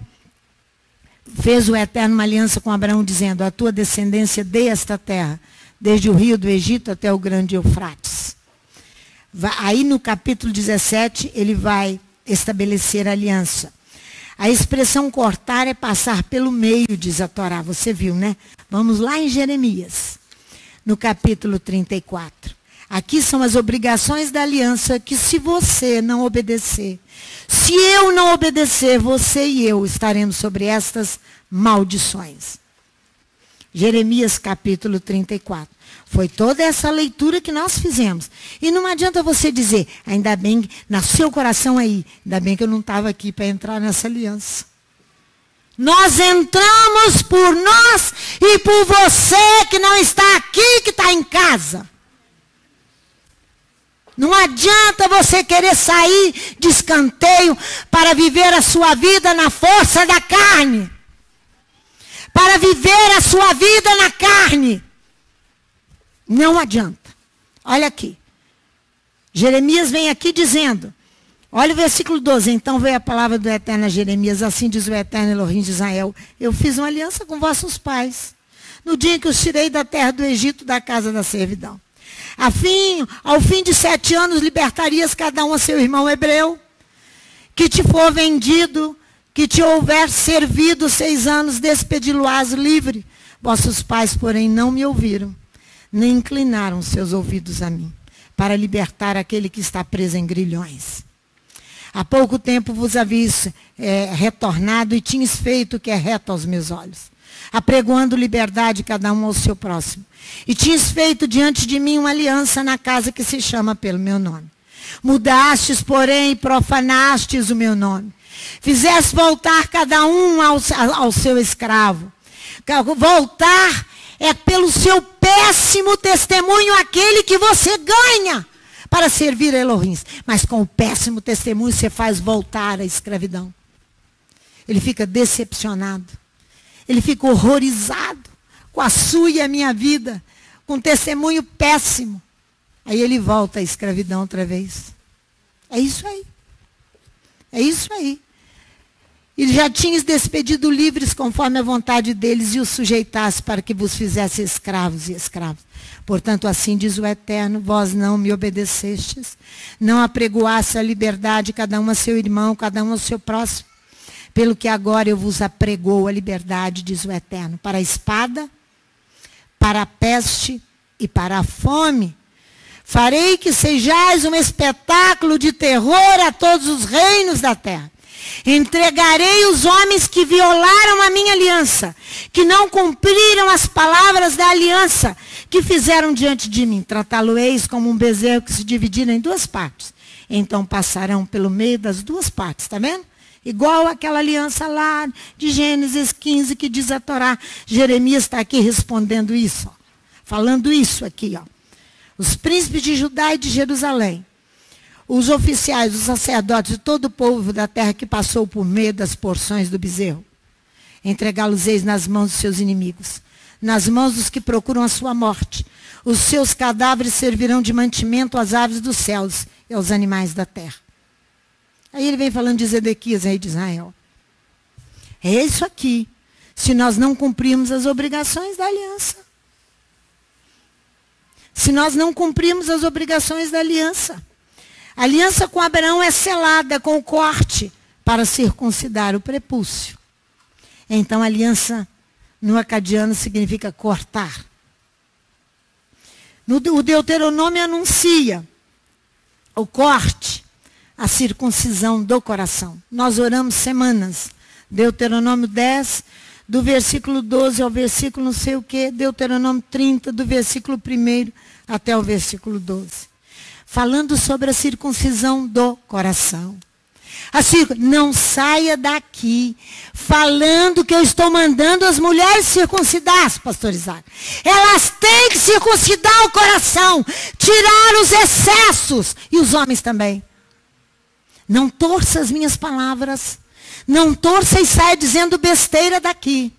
S1: fez uma aliança com Abraão, dizendo, a tua descendência dê esta terra, desde o rio do Egito até o grande Eufrates. Aí no capítulo 17 ele vai estabelecer a aliança. A expressão cortar é passar pelo meio, diz a Torá. Você viu, né? Vamos lá em Jeremias, no capítulo 34. Aqui são as obrigações da aliança que se você não obedecer, se eu não obedecer, você e eu estaremos sobre estas maldições. Jeremias capítulo 34. Foi toda essa leitura que nós fizemos. E não adianta você dizer, ainda bem, no seu coração aí, ainda bem que eu não estava aqui para entrar nessa aliança. Nós entramos por nós e por você que não está aqui, que está em casa. Não adianta você querer sair de escanteio para viver a sua vida na força da carne. Para viver a sua vida na carne. Não adianta. Olha aqui. Jeremias vem aqui dizendo, olha o versículo 12. Então veio a palavra do Eterno a Jeremias, assim diz o Eterno Elohim de Israel, eu fiz uma aliança com vossos pais, no dia em que os tirei da terra do Egito, da casa da servidão. Ao fim de 7 anos, libertarias cada um a seu irmão hebreu, que te for vendido, que te houver servido 6 anos, despedi-lo-ás livre. Vossos pais, porém, não me ouviram, nem inclinaram seus ouvidos a mim, para libertar aquele que está preso em grilhões. Há pouco tempo vos havis retornado e tinhas feito o que é reto aos meus olhos, apregoando liberdade cada um ao seu próximo. E tinhas feito diante de mim uma aliança na casa que se chama pelo meu nome. Mudastes, porém, e profanastes o meu nome. fizesse voltar cada um ao seu escravo. Voltar é pelo seu péssimo testemunho aquele que você ganha para servir a Elohim. Mas com o péssimo testemunho você faz voltar a escravidão. Ele fica decepcionado. Ele fica horrorizado com a sua e a minha vida, com um testemunho péssimo. Aí ele volta à escravidão outra vez. É isso aí. É isso aí. E já tinhas despedido livres conforme a vontade deles e os sujeitasse para que vos fizesse escravos e escravos. Portanto, assim diz o Eterno, vós não me obedecestes, não apregoaste a liberdade, cada um a seu irmão, cada um ao seu próximo. Pelo que agora eu vos apregoo a liberdade, diz o Eterno, para a espada, para a peste e para a fome. Farei que sejais um espetáculo de terror a todos os reinos da terra. Entregarei os homens que violaram a minha aliança, que não cumpriram as palavras da aliança, que fizeram diante de mim. Tratá-lo-eis como um bezerro que se dividirá em duas partes. Então passarão pelo meio das duas partes, está vendo? Igual aquela aliança lá de Gênesis 15 que diz a Torá. Jeremias está aqui respondendo isso, ó, falando isso aqui. Ó. Os príncipes de Judá e de Jerusalém, os oficiais, os sacerdotes e todo o povo da terra que passou por meio das porções do bezerro, entregá-los-eis nas mãos dos seus inimigos, nas mãos dos que procuram a sua morte. Os seus cadáveres servirão de mantimento às aves dos céus e aos animais da terra. Aí ele vem falando de Zedequias, rei de Israel. É isso aqui, se nós não cumprirmos as obrigações da aliança. Se nós não cumprirmos as obrigações da aliança. A aliança com Abraão é selada com o corte para circuncidar o prepúcio. Então, aliança no acadiano significa cortar. O Deuteronômio anuncia o corte, a circuncisão do coração. Nós oramos semanas. Deuteronômio 10, do versículo 12 ao versículo não sei o quê. Deuteronômio 30, do versículo 1 até o versículo 12. Falando sobre a circuncisão do coração. Não saia daqui falando que eu estou mandando as mulheres circuncidar, pastor Isaac. Elas têm que circuncidar o coração, tirar os excessos, e os homens também. Não torça as minhas palavras, não torça e saia dizendo besteira daqui.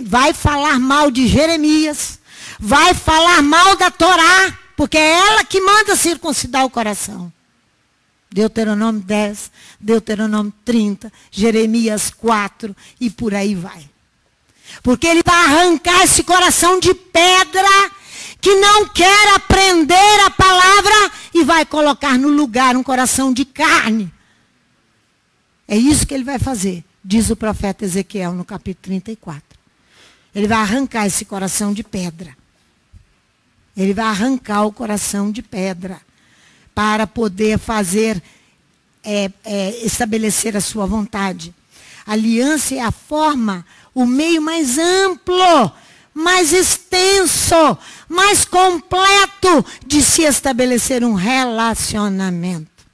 S1: Vai falar mal de Jeremias, vai falar mal da Torá, porque é ela que manda circuncidar o coração. Deuteronômio 10, Deuteronômio 30, Jeremias 4 e por aí vai. Porque ele vai arrancar esse coração de pedra que não quer aprender a palavra e vai colocar no lugar um coração de carne. É isso que ele vai fazer, diz o profeta Ezequiel no capítulo 34. Ele vai arrancar esse coração de pedra. Ele vai arrancar o coração de pedra para poder fazer, estabelecer a sua vontade. A aliança é a forma, o meio mais amplo, mais extenso, mais completo de se estabelecer um relacionamento.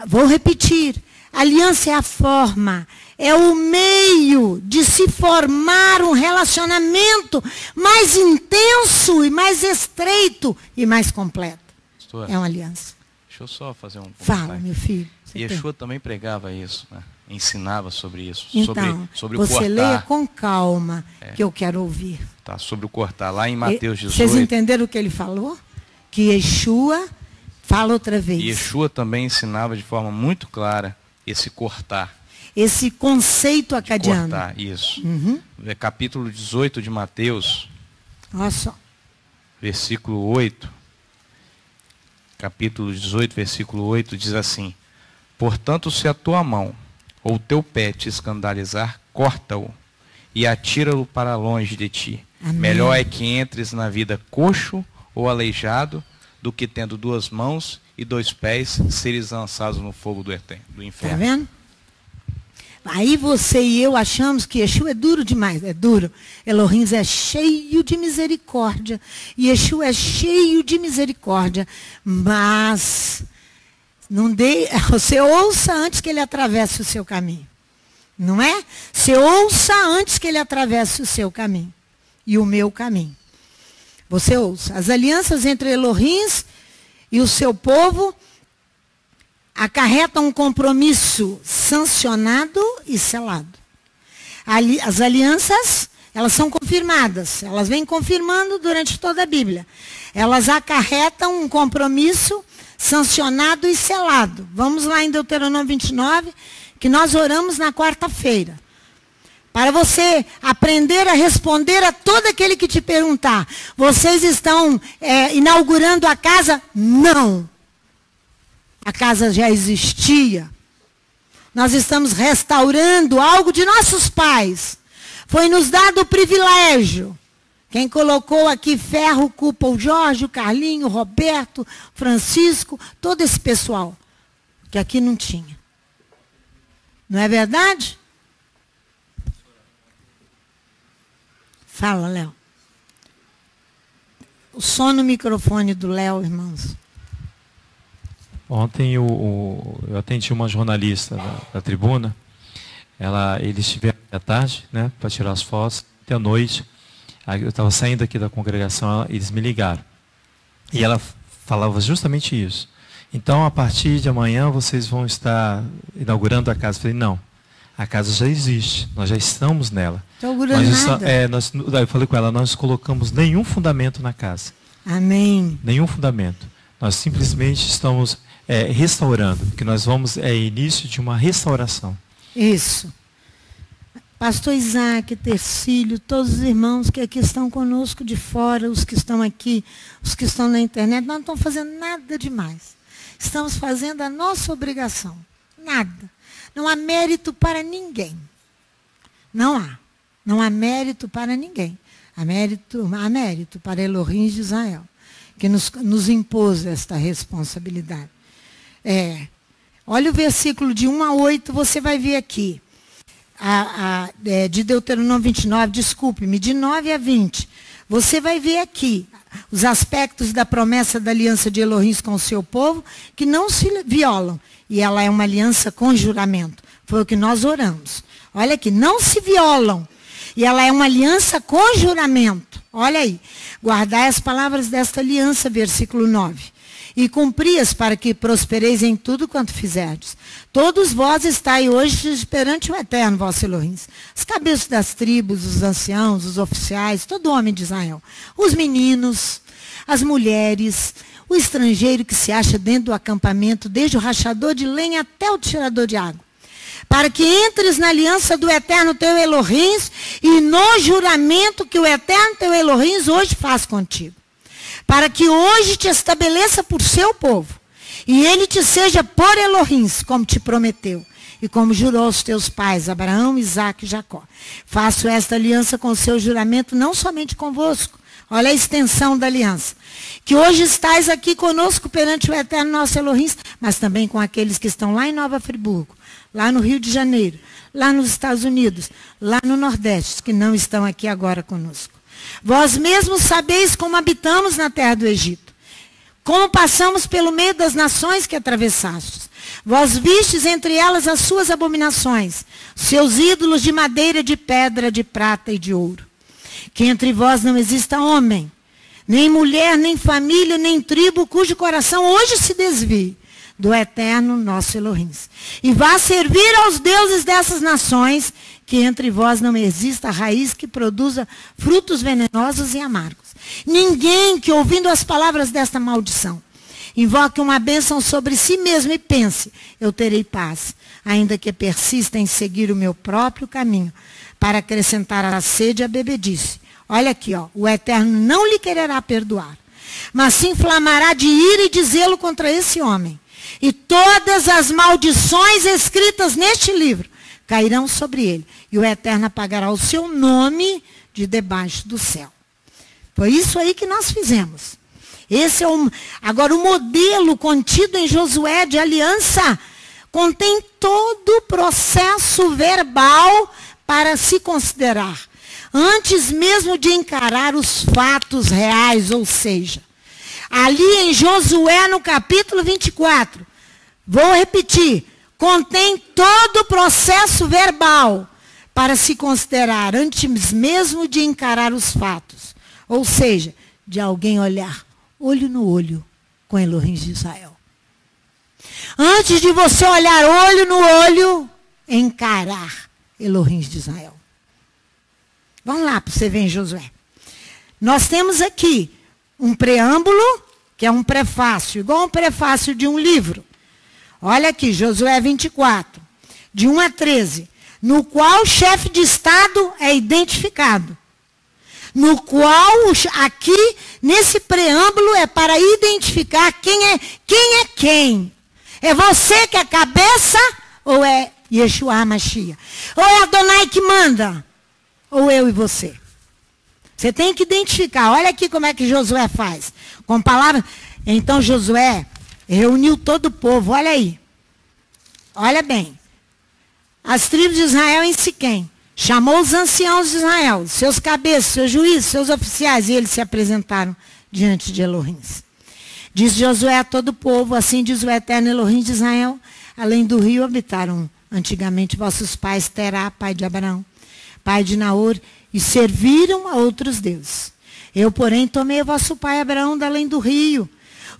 S1: Vou repetir. A aliança é a forma, é o meio de se formar um relacionamento mais intenso e mais estreito e mais completo. Pastor, é uma aliança.
S2: Deixa eu só fazer um
S1: comentário. Fala, meu filho.
S2: Yeshua também pregava isso, né? Ensinava sobre isso.
S1: Então,
S2: sobre o
S1: você
S2: cortar.
S1: Leia com calma, que eu quero ouvir.
S2: Tá, sobre o cortar, lá em Mateus 18.
S1: Vocês entenderam o que ele falou? Que Yeshua, fala outra vez.
S2: Yeshua também ensinava de forma muito clara esse cortar.
S1: Esse conceito acadiano.
S2: Cortar, isso. É capítulo 18 de Mateus.
S1: Olha só.
S2: Versículo 8. Capítulo 18, versículo 8, diz assim: portanto, se a tua mão ou teu pé te escandalizar, corta-o e atira-o para longe de ti. Amém. Melhor é que entres na vida coxo ou aleijado do que tendo 2 mãos e 2 pés seres lançados no fogo do inferno.
S1: Está vendo? Aí você e eu achamos que Yeshua é duro demais. É duro. Elohim é cheio de misericórdia. Yeshua é cheio de misericórdia. Mas Você ouça antes que ele atravesse o seu caminho. Não é? Você ouça antes que ele atravesse o seu caminho. E o meu caminho. Você ouça. As alianças entre Elohim e o seu povo acarretam um compromisso sancionado e selado. As alianças, elas são confirmadas. Elas vêm confirmando durante toda a Bíblia. Elas acarretam um compromisso sancionado e selado. Vamos lá em Deuteronômio 29, que nós oramos na quarta-feira. Para você aprender a responder a todo aquele que te perguntar: vocês estão inaugurando a casa? Não. A casa já existia. Nós estamos restaurando algo de nossos pais. Foi nos dado o privilégio. Quem colocou aqui ferro, culpa o Jorge, o Carlinho, o Roberto, Francisco, todo esse pessoal. Que aqui não tinha. Não é verdade? Fala, Léo. O som no microfone do Léo, irmãos.
S3: Ontem eu atendi uma jornalista da tribuna. Eles estiveram à tarde, né, para tirar as fotos. Até à noite, eu estava saindo aqui da congregação, eles me ligaram. E ela falava justamente isso. Então, a partir de amanhã, vocês vão estar inaugurando a casa. Eu falei, não, a casa já existe, nós já estamos nela.
S1: Inaugurando nada.
S3: Eu falei com ela, nós colocamos nenhum fundamento na casa.
S1: Amém.
S3: Nenhum fundamento. Nós simplesmente estamos restaurando, porque nós vamos, início de uma restauração.
S1: Isso. Pastor Isaac, Tercílio, todos os irmãos que aqui estão conosco de fora, os que estão aqui, os que estão na internet, nós não estamos fazendo nada demais. Estamos fazendo a nossa obrigação. Nada. Não há mérito para ninguém. Não há. Não há mérito para ninguém. Há mérito para Elohim de Israel, que nos impôs esta responsabilidade. Olha o versículo de 1 a 8, você vai ver aqui. De Deuteronômio 29, desculpe-me, de 9 a 20. Você vai ver aqui os aspectos da promessa da aliança de Elohim com o seu povo, que não se violam. E ela é uma aliança com juramento. Foi o que nós oramos. Olha aqui, não se violam. E ela é uma aliança com juramento. Olha aí. Guardai as palavras desta aliança, versículo 9. E cumpri-as para que prospereis em tudo quanto fizerdes. Todos vós estáis hoje perante o Eterno, vosso Elohim. Os cabeças das tribos, os anciãos, os oficiais, todo homem de Israel. Os meninos, as mulheres, o estrangeiro que se acha dentro do acampamento, desde o rachador de lenha até o tirador de água. Para que entres na aliança do Eterno teu Elohim e no juramento que o Eterno teu Elohim hoje faz contigo. Para que hoje te estabeleça por seu povo, e ele te seja por Elohim, como te prometeu, e como jurou aos teus pais, Abraão, Isaque e Jacó. Faço esta aliança com o seu juramento, não somente convosco, olha a extensão da aliança, que hoje estais aqui conosco perante o Eterno nosso Elohim, mas também com aqueles que estão lá em Nova Friburgo, lá no Rio de Janeiro, lá nos Estados Unidos, lá no Nordeste, que não estão aqui agora conosco. Vós mesmos sabeis como habitamos na terra do Egito, como passamos pelo meio das nações que atravessastes. Vós vistes entre elas as suas abominações, seus ídolos de madeira, de pedra, de prata e de ouro. Que entre vós não exista homem, nem mulher, nem família, nem tribo, cujo coração hoje se desvie do Eterno nosso Elohim. E vá servir aos deuses dessas nações, que entre vós não exista raiz que produza frutos venenosos e amargos. Ninguém que, ouvindo as palavras desta maldição, invoque uma bênção sobre si mesmo e pense, eu terei paz, ainda que persista em seguir o meu próprio caminho, para acrescentar a sede e a bebedice. Olha aqui, o Eterno não lhe quererá perdoar, mas se inflamará de ira e de zelo contra esse homem. E todas as maldições escritas neste livro cairão sobre ele, e o Eterno apagará o seu nome de debaixo do céu. Foi isso aí que nós fizemos. Esse é agora o modelo contido em Josué de aliança contém todo o processo verbal para se considerar, antes mesmo de encarar os fatos reais, ou seja, ali em Josué no capítulo 24, Vou repetir. Contém todo o processo verbal para se considerar antes mesmo de encarar os fatos. Ou seja, de alguém olhar olho no olho com Elohim de Israel. Antes de você olhar olho no olho, encarar Elohim de Israel. Vamos lá para você ver em Josué. Nós temos aqui um preâmbulo, que é um prefácio, igual um prefácio de um livro. Olha aqui, Josué 24, de 1 a 13, no qual o chefe de Estado é identificado. No qual, aqui, nesse preâmbulo, é para identificar quem é quem. É você que é a cabeça ou é Yeshua Mashiach? Ou é Adonai que manda? Ou eu e você? Você tem que identificar. Olha aqui como é que Josué faz. Com palavras. Então Josué reuniu todo o povo. Olha aí. Olha bem. As tribos de Israel em Siquém. Chamou os anciãos de Israel, seus cabeças, seus juízes, seus oficiais, e eles se apresentaram diante de Elohim. Diz Josué a todo o povo, assim diz o eterno Elohim de Israel, além do rio habitaram antigamente vossos pais, Terá, pai de Abraão, pai de Naor, e serviram a outros deuses. Eu, porém, tomei o vosso pai Abraão da além do rio,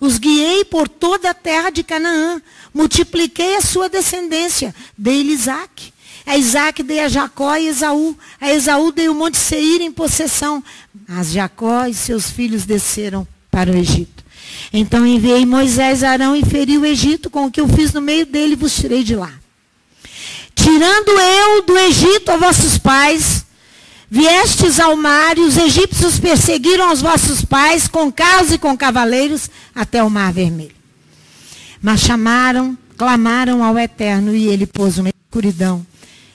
S1: os guiei por toda a terra de Canaã, multipliquei a sua descendência, dei-lhe Isaque. A Isaque dei a Jacó e Esaú. A Esaú dei o monte Seir em possessão. Mas Jacó e seus filhos desceram para o Egito. Então enviei Moisés a Arão e feri o Egito, com o que eu fiz no meio dele, vos tirei de lá. Tirando eu do Egito a vossos pais, viestes ao mar, e os egípcios perseguiram os vossos pais com carros e com cavaleiros até o mar vermelho. Mas clamaram ao Eterno, e ele pôs uma escuridão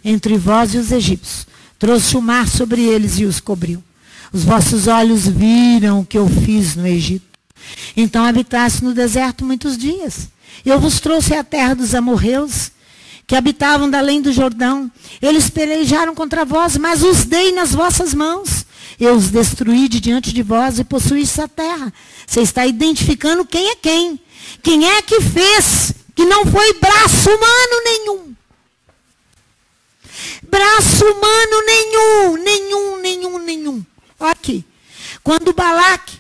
S1: entre vós e os egípcios. Trouxe o mar sobre eles e os cobriu. Os vossos olhos viram o que eu fiz no Egito. Então habitaste no deserto muitos dias. Eu vos trouxe a terra dos amorreus, que habitavam da além do Jordão. Eles pelejaram contra vós, mas os dei nas vossas mãos. Eu os destruí de diante de vós e possuíste a terra. Você está identificando quem é quem. Quem é que fez, que não foi braço humano nenhum. Braço humano nenhum. Olha aqui. Quando Balaque,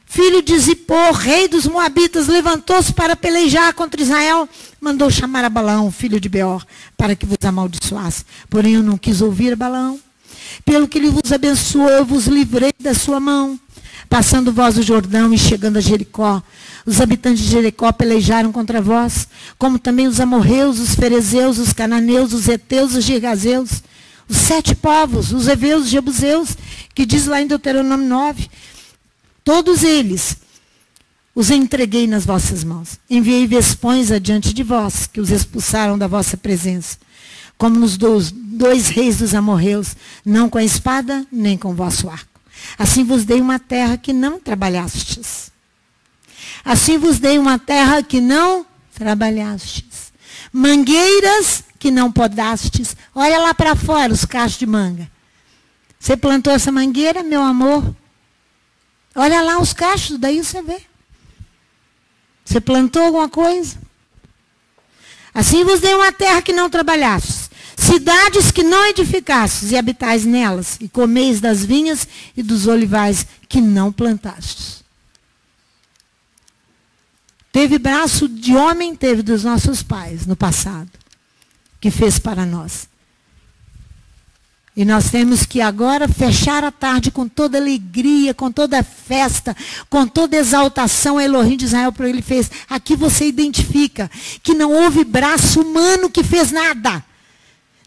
S1: filho de Zippor, rei dos Moabitas, levantou-se para pelejar contra Israel, mandou chamar a Balaão, filho de Beor, para que vos amaldiçoasse. Porém eu não quis ouvir Balaão. Pelo que ele vos abençoou, eu vos livrei da sua mão. Passando vós o Jordão e chegando a Jericó, os habitantes de Jericó pelejaram contra vós, como também os amorreus, os ferezeus, os cananeus, os heteus, os girgazeus, os 7 povos, os heveus, os jebuseus, que diz lá em Deuteronômio 9. Todos eles os entreguei nas vossas mãos. Enviei vespões adiante de vós, que os expulsaram da vossa presença, como nos dois reis dos amorreus, não com a espada, nem com o vosso arco. Assim vos dei uma terra que não trabalhastes. Assim vos dei uma terra que não trabalhastes. Mangueiras que não podastes. Olha lá para fora os cachos de manga. Você plantou essa mangueira, meu amor? Olha lá os cachos, daí você vê. Você plantou alguma coisa? Assim vos dei uma terra que não trabalhastes. Cidades que não edificastes e habitais nelas, e comeis das vinhas e dos olivais que não plantastes. Teve braço de homem, teve dos nossos pais no passado, que fez para nós. E nós temos que agora fechar a tarde com toda alegria, com toda festa, com toda exaltação a Elohim de Israel, porque ele fez. Aqui você identifica que não houve braço humano que fez nada.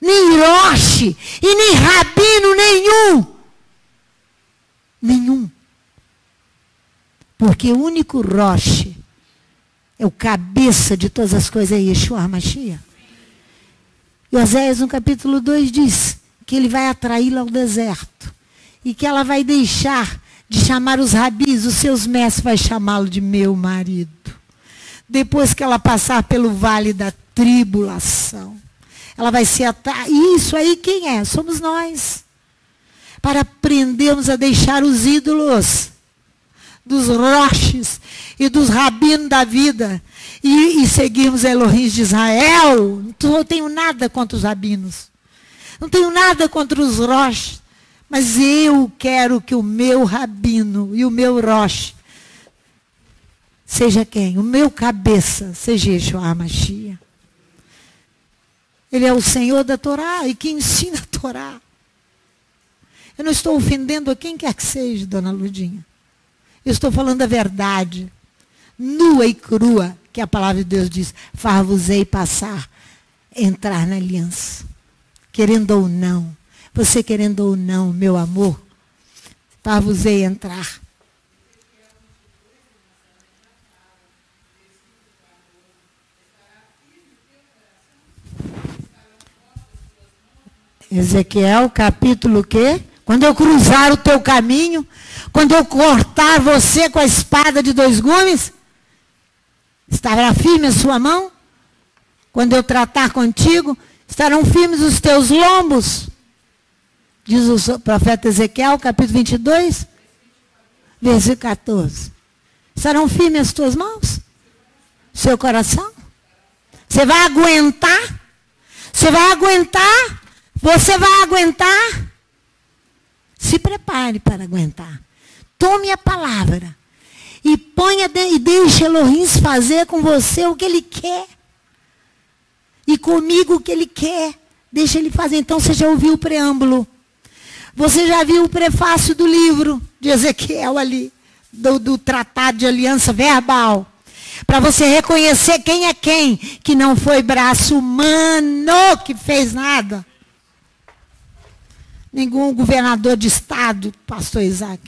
S1: Nem Roche e nem rabino nenhum. Porque o único Roche é o cabeça de todas as coisas, é Yeshua Mashiach. E Oséias no capítulo 2 diz que ele vai atraí-la ao deserto e que ela vai deixar de chamar os rabis, os seus mestres, vai chamá-lo de meu marido. Depois que ela passar pelo vale da tribulação, ela vai ser isso aí quem é? Somos nós. Para aprendermos a deixar os ídolos. dos roches e dos rabinos da vida e seguirmos Elohim de Israel. Não tenho nada contra os rabinos. Não tenho nada contra os roches. Mas eu quero que o meu rabino e o meu roche seja quem? O meu cabeça seja Yeshua Mashiach. Ele é o Senhor da Torá e que ensina a Torá. Eu não estou ofendendo a quem quer que seja, dona Ludinha. Eu estou falando a verdade, nua e crua, que a palavra de Deus diz, far-vos-ei passar, entrar na aliança. Querendo ou não, você querendo ou não, meu amor, far-vos-ei entrar. Ezequiel, capítulo o quê? Quando eu cruzar o teu caminho, quando eu cortar você com a espada de 2 gumes, estará firme a sua mão? Quando eu tratar contigo, estarão firmes os teus lombos? Diz o profeta Ezequiel, capítulo 22, versículo 14. Estarão firmes as tuas mãos? Seu coração? Você vai aguentar? Você vai aguentar? Você vai aguentar? Se prepare para aguentar. Tome a palavra. E ponha e deixe Elohim fazer com você o que ele quer. E comigo o que ele quer. Deixa ele fazer. Então você já ouviu o preâmbulo. Você já viu o prefácio do livro de Ezequiel ali. Do tratado de aliança verbal. Para você reconhecer quem é quem. Que não foi braço humano que fez nada. Nenhum governador de estado, pastor Isaac,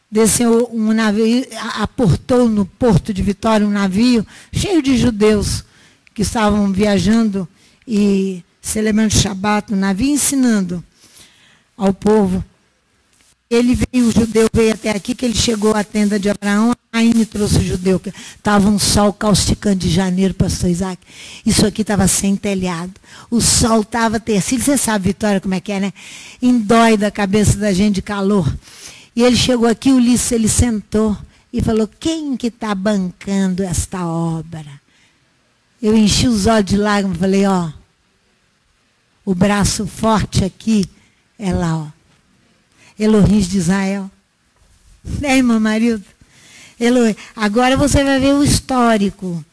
S1: desceu um navio, aportou no porto de Vitória um navio cheio de judeus que estavam viajando e celebrando o Shabat no navio, ensinando ao povo. O judeu veio até aqui, que ele chegou à tenda de Abraão, aí me trouxe o judeu, que estava um sol causticante de janeiro, pastor Isaac. Isso aqui estava sem telhado. O sol estava tercílio. Você sabe, Vitória, como é que é, né? Indói da cabeça da gente de calor. E ele chegou aqui, o Ulisses, ele sentou e falou, quem que está bancando esta obra? Eu enchi os olhos de lágrimas e falei, ó, o braço forte aqui é lá, ó. Elohim de Israel. Né, irmã Marilda? Agora você vai ver o histórico.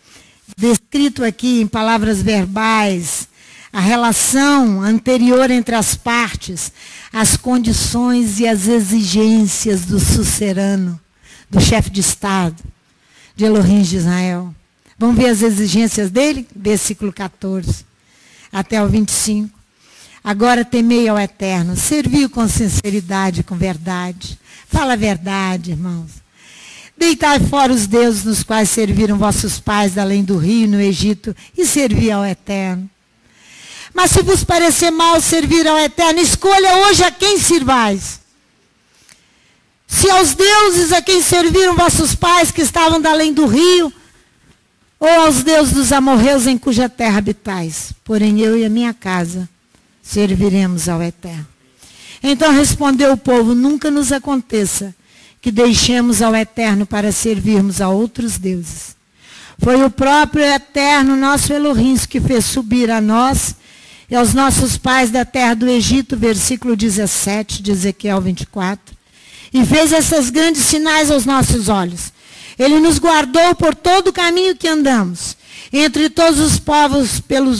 S1: Descrito aqui em palavras verbais. A relação anterior entre as partes. As condições e as exigências do sucerano. Do chefe de Estado. De Elohim de Israel. Vamos ver as exigências dele? Versículo 14. Até o 25. Agora temei ao Eterno, serviu com sinceridade, com verdade. Fala a verdade, irmãos. Deitai fora os deuses nos quais serviram vossos pais, além do rio, no Egito, e servi ao Eterno. Mas se vos parecer mal servir ao Eterno, escolha hoje a quem sirvais. Se aos deuses a quem serviram vossos pais, que estavam da além do rio, ou aos deuses dos amorreus em cuja terra habitais. Porém eu e a minha casa serviremos ao Eterno. Então respondeu o povo, nunca nos aconteça que deixemos ao Eterno para servirmos a outros deuses. Foi o próprio Eterno, nosso Elohim, que fez subir a nós e aos nossos pais da terra do Egito, versículo 17 de Ezequiel 24, e fez esses grandes sinais aos nossos olhos. Ele nos guardou por todo o caminho que andamos, entre todos os povos pelo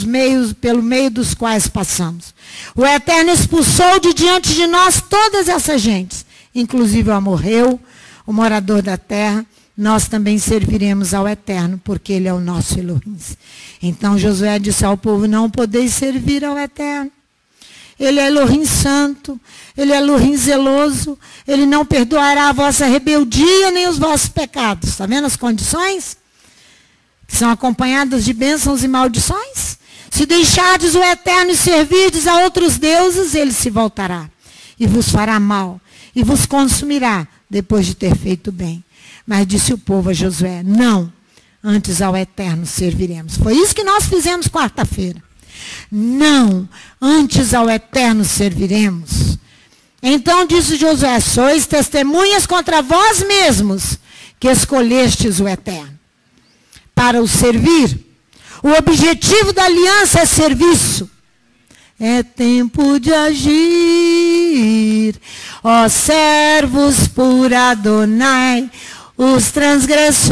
S1: meio dos quais passamos. O Eterno expulsou de diante de nós todas essas gentes, inclusive o amorreu, o morador da terra. Nós também serviremos ao Eterno, porque Ele é o nosso Elohim. Então Josué disse ao povo, não podeis servir ao Eterno. Ele é Elohim santo, Ele é Elohim zeloso, Ele não perdoará a vossa rebeldia nem os vossos pecados. Está vendo as condições? Que são acompanhadas de bênçãos e maldições. Se deixardes o Eterno e servirdes a outros deuses, ele se voltará e vos fará mal e vos consumirá depois de ter feito bem. Mas disse o povo a Josué, não, antes ao Eterno serviremos. Foi isso que nós fizemos quarta-feira. Não, antes ao Eterno serviremos. Então disse Josué: sois testemunhas contra vós mesmos, que escolhestes o Eterno para o servir. O objetivo da aliança é serviço. É tempo de agir, ó servos por Adonai. Os transgressores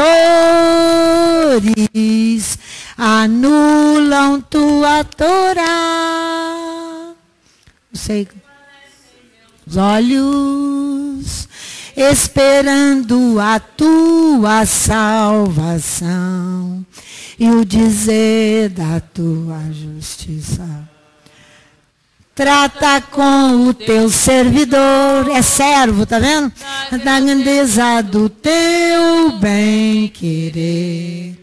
S1: anulam tua Torá. Os olhos esperando a tua salvação e o dizer da tua justiça. Trata com o teu servidor, é servo, tá vendo? Da grandeza do teu bem-querer,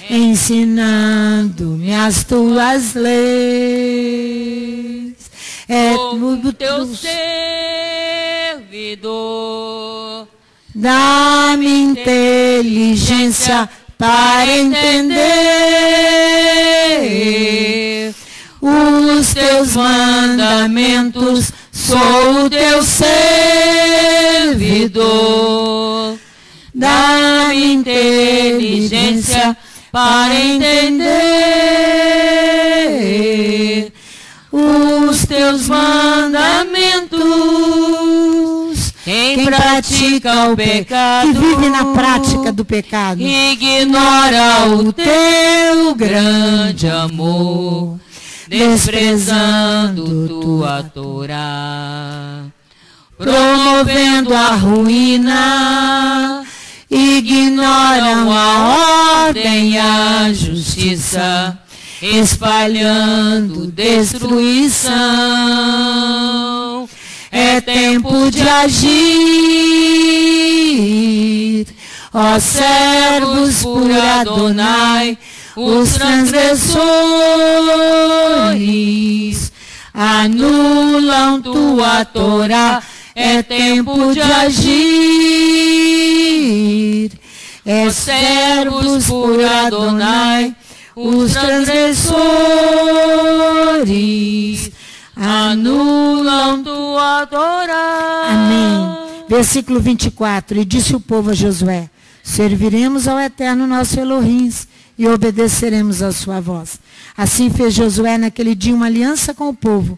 S1: ensinando-me as tuas leis. É o teu servidor, dá-me inteligência para entender os teus mandamentos. Sou o teu servidor, dá-me inteligência para entender os teus mandamentos. Quem pratica o pecado, que vive na prática do pecado, ignora o teu grande amor, desprezando tua Torá, promovendo a ruína, ignoram a ordem e a justiça, espalhando destruição. É tempo de agir, ó servos por Adonai. Os transgressores anulam tua Torá. É tempo de agir, é servos por Adonai. Os transgressores anulam tua Torá. Amém. Versículo 24. E disse o povo a Josué: serviremos ao Eterno nosso Elohim e obedeceremos a sua voz. Assim fez Josué naquele dia uma aliança com o povo,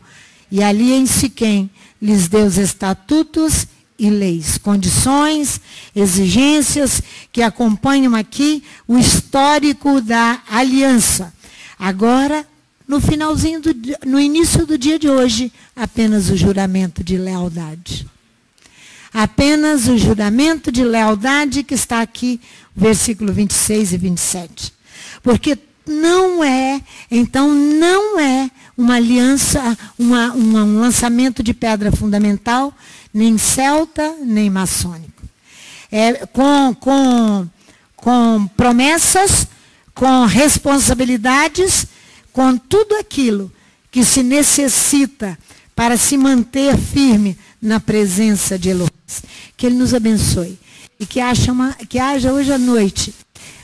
S1: e ali em Siquém lhes deu os estatutos e leis, condições, exigências que acompanham aqui o histórico da aliança. Agora, no finalzinho, no início do dia de hoje, apenas o juramento de lealdade. Apenas o juramento de lealdade que está aqui, versículo 26 e 27. Porque não é uma aliança, um lançamento de pedra fundamental, nem celta, nem maçônico. É com promessas, com responsabilidades, com tudo aquilo que se necessita para se manter firme na presença de Elohim. Que Ele nos abençoe. E que haja hoje à noite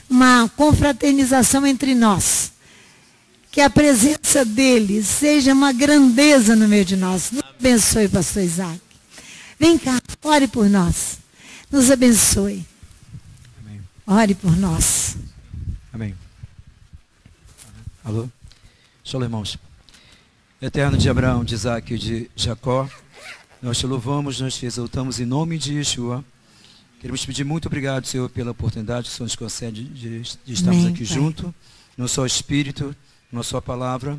S1: uma confraternização entre nós. Que a presença dEle seja uma grandeza no meio de nós. Nos abençoe, pastor Isaac. Vem cá, ore por nós. Nos abençoe.
S4: Amém.
S1: Ore por nós.
S4: Amém. Alô? Shalom, irmãos. Eterno de Abraão, de Isaac e de Jacó, nós te louvamos, nós te exaltamos em nome de Yeshua. Queremos pedir muito obrigado, Senhor, pela oportunidade que o Senhor nos concede de estarmos
S1: Amém,
S4: aqui
S1: Pai.
S4: junto, no só Espírito, na sua palavra.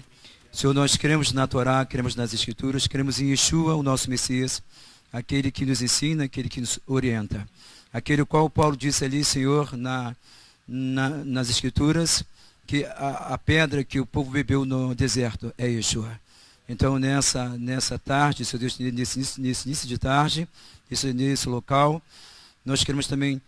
S4: Senhor, nós queremos na Torá, queremos nas Escrituras, queremos em Yeshua, o nosso Messias, aquele que nos ensina, aquele que nos orienta. Aquele qual Paulo disse ali, Senhor, nas Escrituras, que a pedra que o povo bebeu no deserto é Yeshua. Então, nessa tarde, Senhor Deus, nesse início de tarde, nesse local, nós queremos também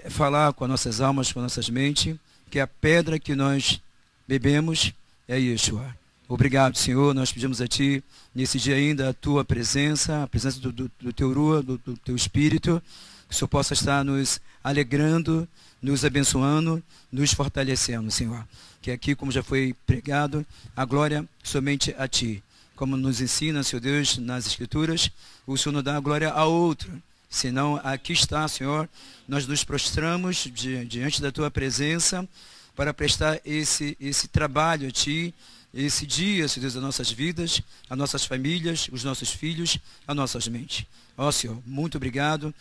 S4: falar com as nossas almas, com as nossas mentes, que a pedra que nós bebemos é Yeshua. Obrigado, Senhor, nós pedimos a Ti, nesse dia ainda, a Tua presença, a presença do Teu Rua, do Teu Espírito, que o Senhor possa estar nos alegrando, nos abençoando, nos fortalecendo, Senhor. Que aqui, como já foi pregado, a glória somente a Ti. como nos ensina, Senhor Deus, nas Escrituras, o Senhor não dá a glória a outro, senão aqui está, Senhor, nós nos prostramos diante da Tua presença para prestar esse trabalho a Ti, esse dia, Senhor Deus, das nossas vidas, as nossas famílias, os nossos filhos, as nossas mentes. Ó Senhor, muito obrigado.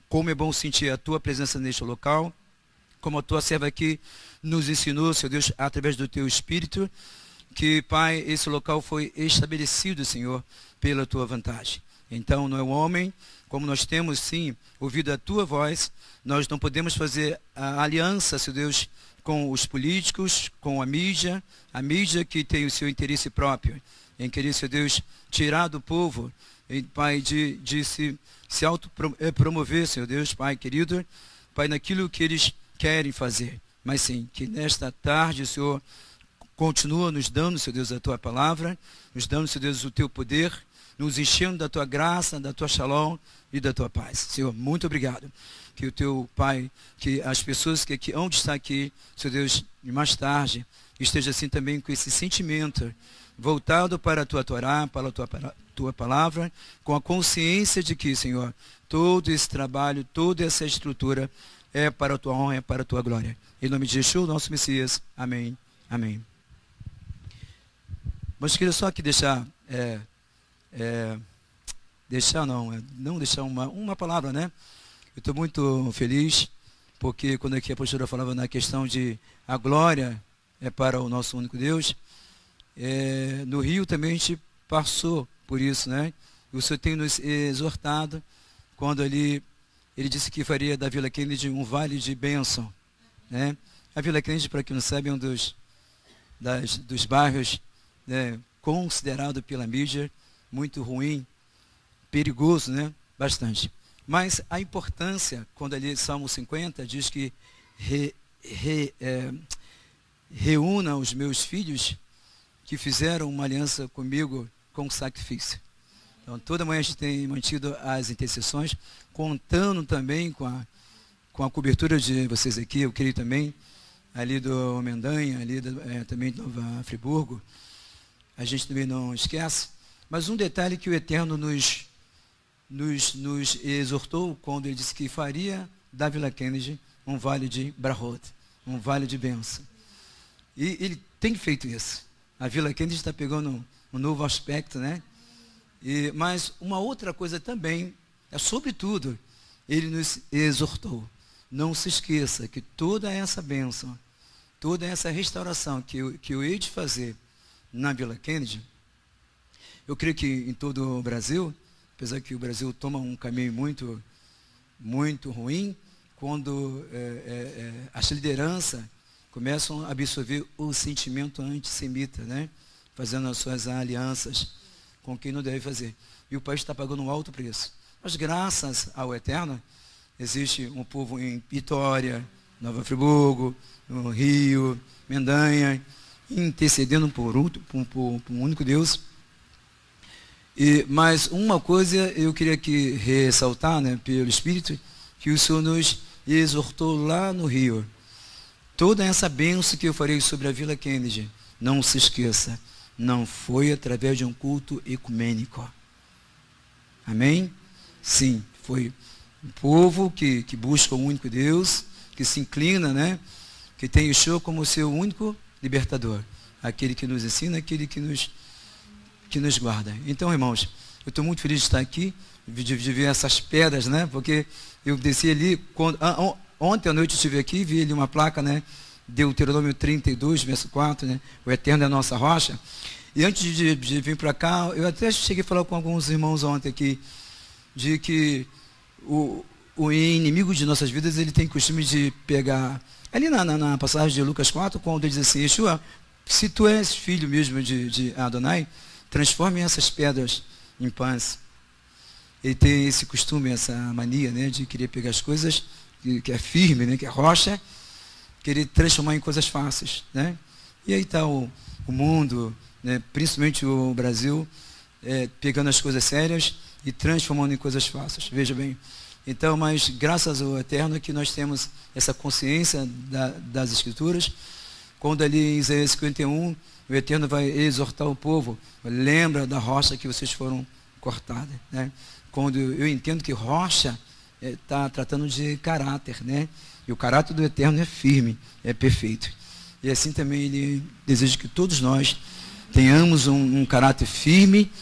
S4: Como é bom sentir a Tua presença neste local, como a Tua serva aqui nos ensinou, Senhor Deus, através do Teu Espírito, que, Pai, esse local foi estabelecido, Senhor, pela Tua vontade. Então, não é o homem, como nós temos, sim, ouvido a Tua voz, nós não podemos fazer a aliança, Senhor Deus, com os políticos, com a mídia que tem o seu interesse próprio, em querer, Senhor Deus, tirar do povo, Pai, de se autopromover, Senhor Deus, Pai querido, Pai, naquilo que eles querem fazer. Mas sim, que nesta tarde, Senhor, continua nos dando, Senhor Deus, a Tua palavra, nos dando, Senhor Deus, o Teu poder, nos enchendo da Tua graça, da Tua shalom e da Tua paz. Senhor, muito obrigado. Que o Teu Pai, que as pessoas que hão de estar aqui, Senhor Deus, e mais tarde, esteja assim também com esse sentimento voltado para a Tua Torá, para a Tua palavra, com a consciência de que, Senhor, todo esse trabalho, toda essa estrutura é para a Tua honra, é para a Tua glória. Em nome de Jesus, nosso Messias. Amém. Amém. Mas queria só aqui deixar uma palavra, né? Eu estou muito feliz, porque quando aqui a pastora falava na questão de a glória é para o nosso único Deus, no Rio também a gente passou por isso, né? O Senhor tem nos exortado, quando ele disse que faria da Vila Kennedy um vale de bênção, né? A Vila Kennedy, para quem não sabe, é um dos bairros, né, considerado pela mídia muito ruim, perigoso, né? Bastante. Mas a importância, quando ali Salmo 50 diz que reúna os meus filhos que fizeram uma aliança comigo com sacrifício. Então, toda manhã a gente tem mantido as intercessões, contando também com a cobertura de vocês aqui, eu creio também, ali do Mendanha, ali também de Nova Friburgo. A gente também não esquece. Mas um detalhe que o Eterno nos exortou quando ele disse que faria da Vila Kennedy um vale de brahot, um vale de bênção. E ele tem feito isso. A Vila Kennedy está pegando um novo aspecto, né? Mas uma outra coisa também, sobretudo, ele nos exortou. Não se esqueça que toda essa bênção, toda essa restauração que eu hei de fazer na Vila Kennedy, eu creio que em todo o Brasil, apesar que o Brasil toma um caminho muito, muito ruim, quando as lideranças começam a absorver o sentimento antissemita, né? Fazendo as suas alianças com quem não deve fazer. E o país está pagando um alto preço. Mas graças ao Eterno, existe um povo em Vitória, Nova Friburgo, no Rio, Mendanha, intercedendo por um único Deus. Mas uma coisa eu queria aqui ressaltar, né, pelo Espírito, que o Senhor nos exortou lá no Rio. Toda essa bênção que eu farei sobre a Vila Kennedy, não se esqueça, não foi através de um culto ecumênico. Amém? Sim, foi um povo que busca o único Deus, que se inclina, né, que tem o Senhor como seu único libertador, aquele que nos ensina, aquele que nos guarda. Então, irmãos, eu estou muito feliz de estar aqui, de ver essas pedras, né? Porque eu desci ali, ontem à noite eu estive aqui, vi ali uma placa, né? Deuteronômio 32, verso 4, né? O Eterno é a nossa rocha. E antes de vir para cá, eu até cheguei a falar com alguns irmãos ontem aqui, de que o inimigo de nossas vidas, ele tem costume de pegar, ali na passagem de Lucas 4, quando ele diz assim, Yeshua, se tu és filho mesmo de Adonai, transforme essas pedras em pães. Ele tem esse costume, essa mania, né, de querer pegar as coisas que é firme, né, que é rocha, querer transformar em coisas fáceis, né? E aí está o mundo, né, principalmente o Brasil, pegando as coisas sérias e transformando em coisas fáceis. Veja bem. Então, mas graças ao Eterno que nós temos essa consciência das Escrituras, Quando ali em Isaías 51, o Eterno vai exortar o povo, lembra da rocha que vocês foram cortadas, né? Quando eu entendo que rocha está tratando de caráter, né? E o caráter do Eterno é firme, é perfeito. E assim também ele deseja que todos nós tenhamos um caráter firme,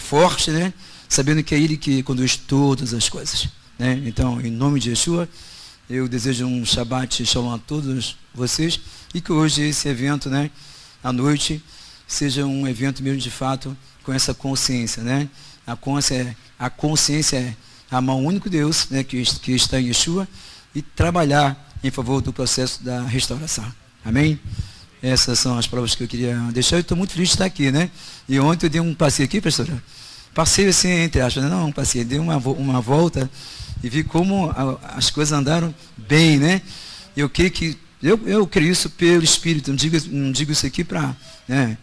S4: forte, né? Sabendo que é Ele que conduz todas as coisas, né? Então, em nome de Yeshua, eu desejo um Shabbat Shalom a todos vocês e que hoje esse evento, né, à noite, seja um evento mesmo de fato com essa consciência, né? A consciência é amar o único Deus, né, que está em Yeshua e trabalhar em favor do processo da restauração. Amém? Essas são as provas que eu queria deixar. Eu estou muito feliz de estar aqui, né? E ontem eu dei um passeio aqui, pastora. Passeio assim, entre aspas, né? Não, um passeio. Dei uma volta e vi como as coisas andaram bem, né? Eu creio que eu creio isso pelo Espírito. Não digo isso aqui para, né?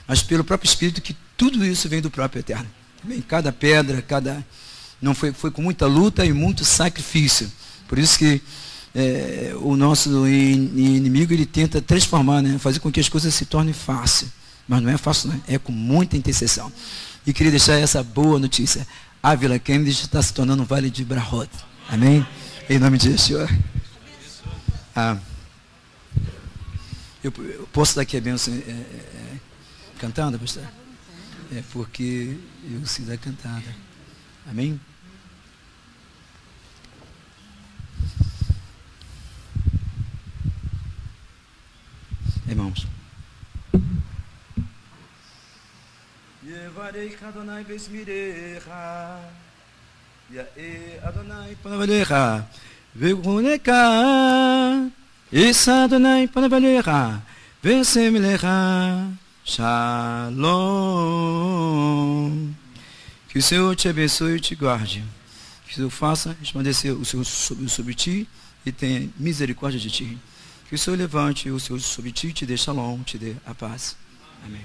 S4: Mas pelo próprio Espírito, que tudo isso vem do próprio Eterno. Amém? Cada pedra, não foi com muita luta e muito sacrifício. Por isso que o nosso inimigo, ele tenta transformar, né? Fazer com que as coisas se tornem fáceis. Mas não é fácil, não. É com muita intercessão. E queria deixar essa boa notícia. A Vila Kennedy está se tornando um vale de Brahot. Amém? Em nome de Yeshua. Eu posso dar aqui a bênção cantando, pastor? É porque eu preciso dar cantada. Amém? Irmãos. Yevarei Adonai Besmirecha, Yae Adonai Panavalecha, Veguneka, Issa Adonai Panavalecha, Vesemelecha, Shalom. Que o Senhor te abençoe e te guarde. Que o Senhor faça resplandecer o Senhor sobre ti e tenha misericórdia de ti. Que o Senhor levante o Senhor sobre ti e te dê shalom, te dê a paz. Amém.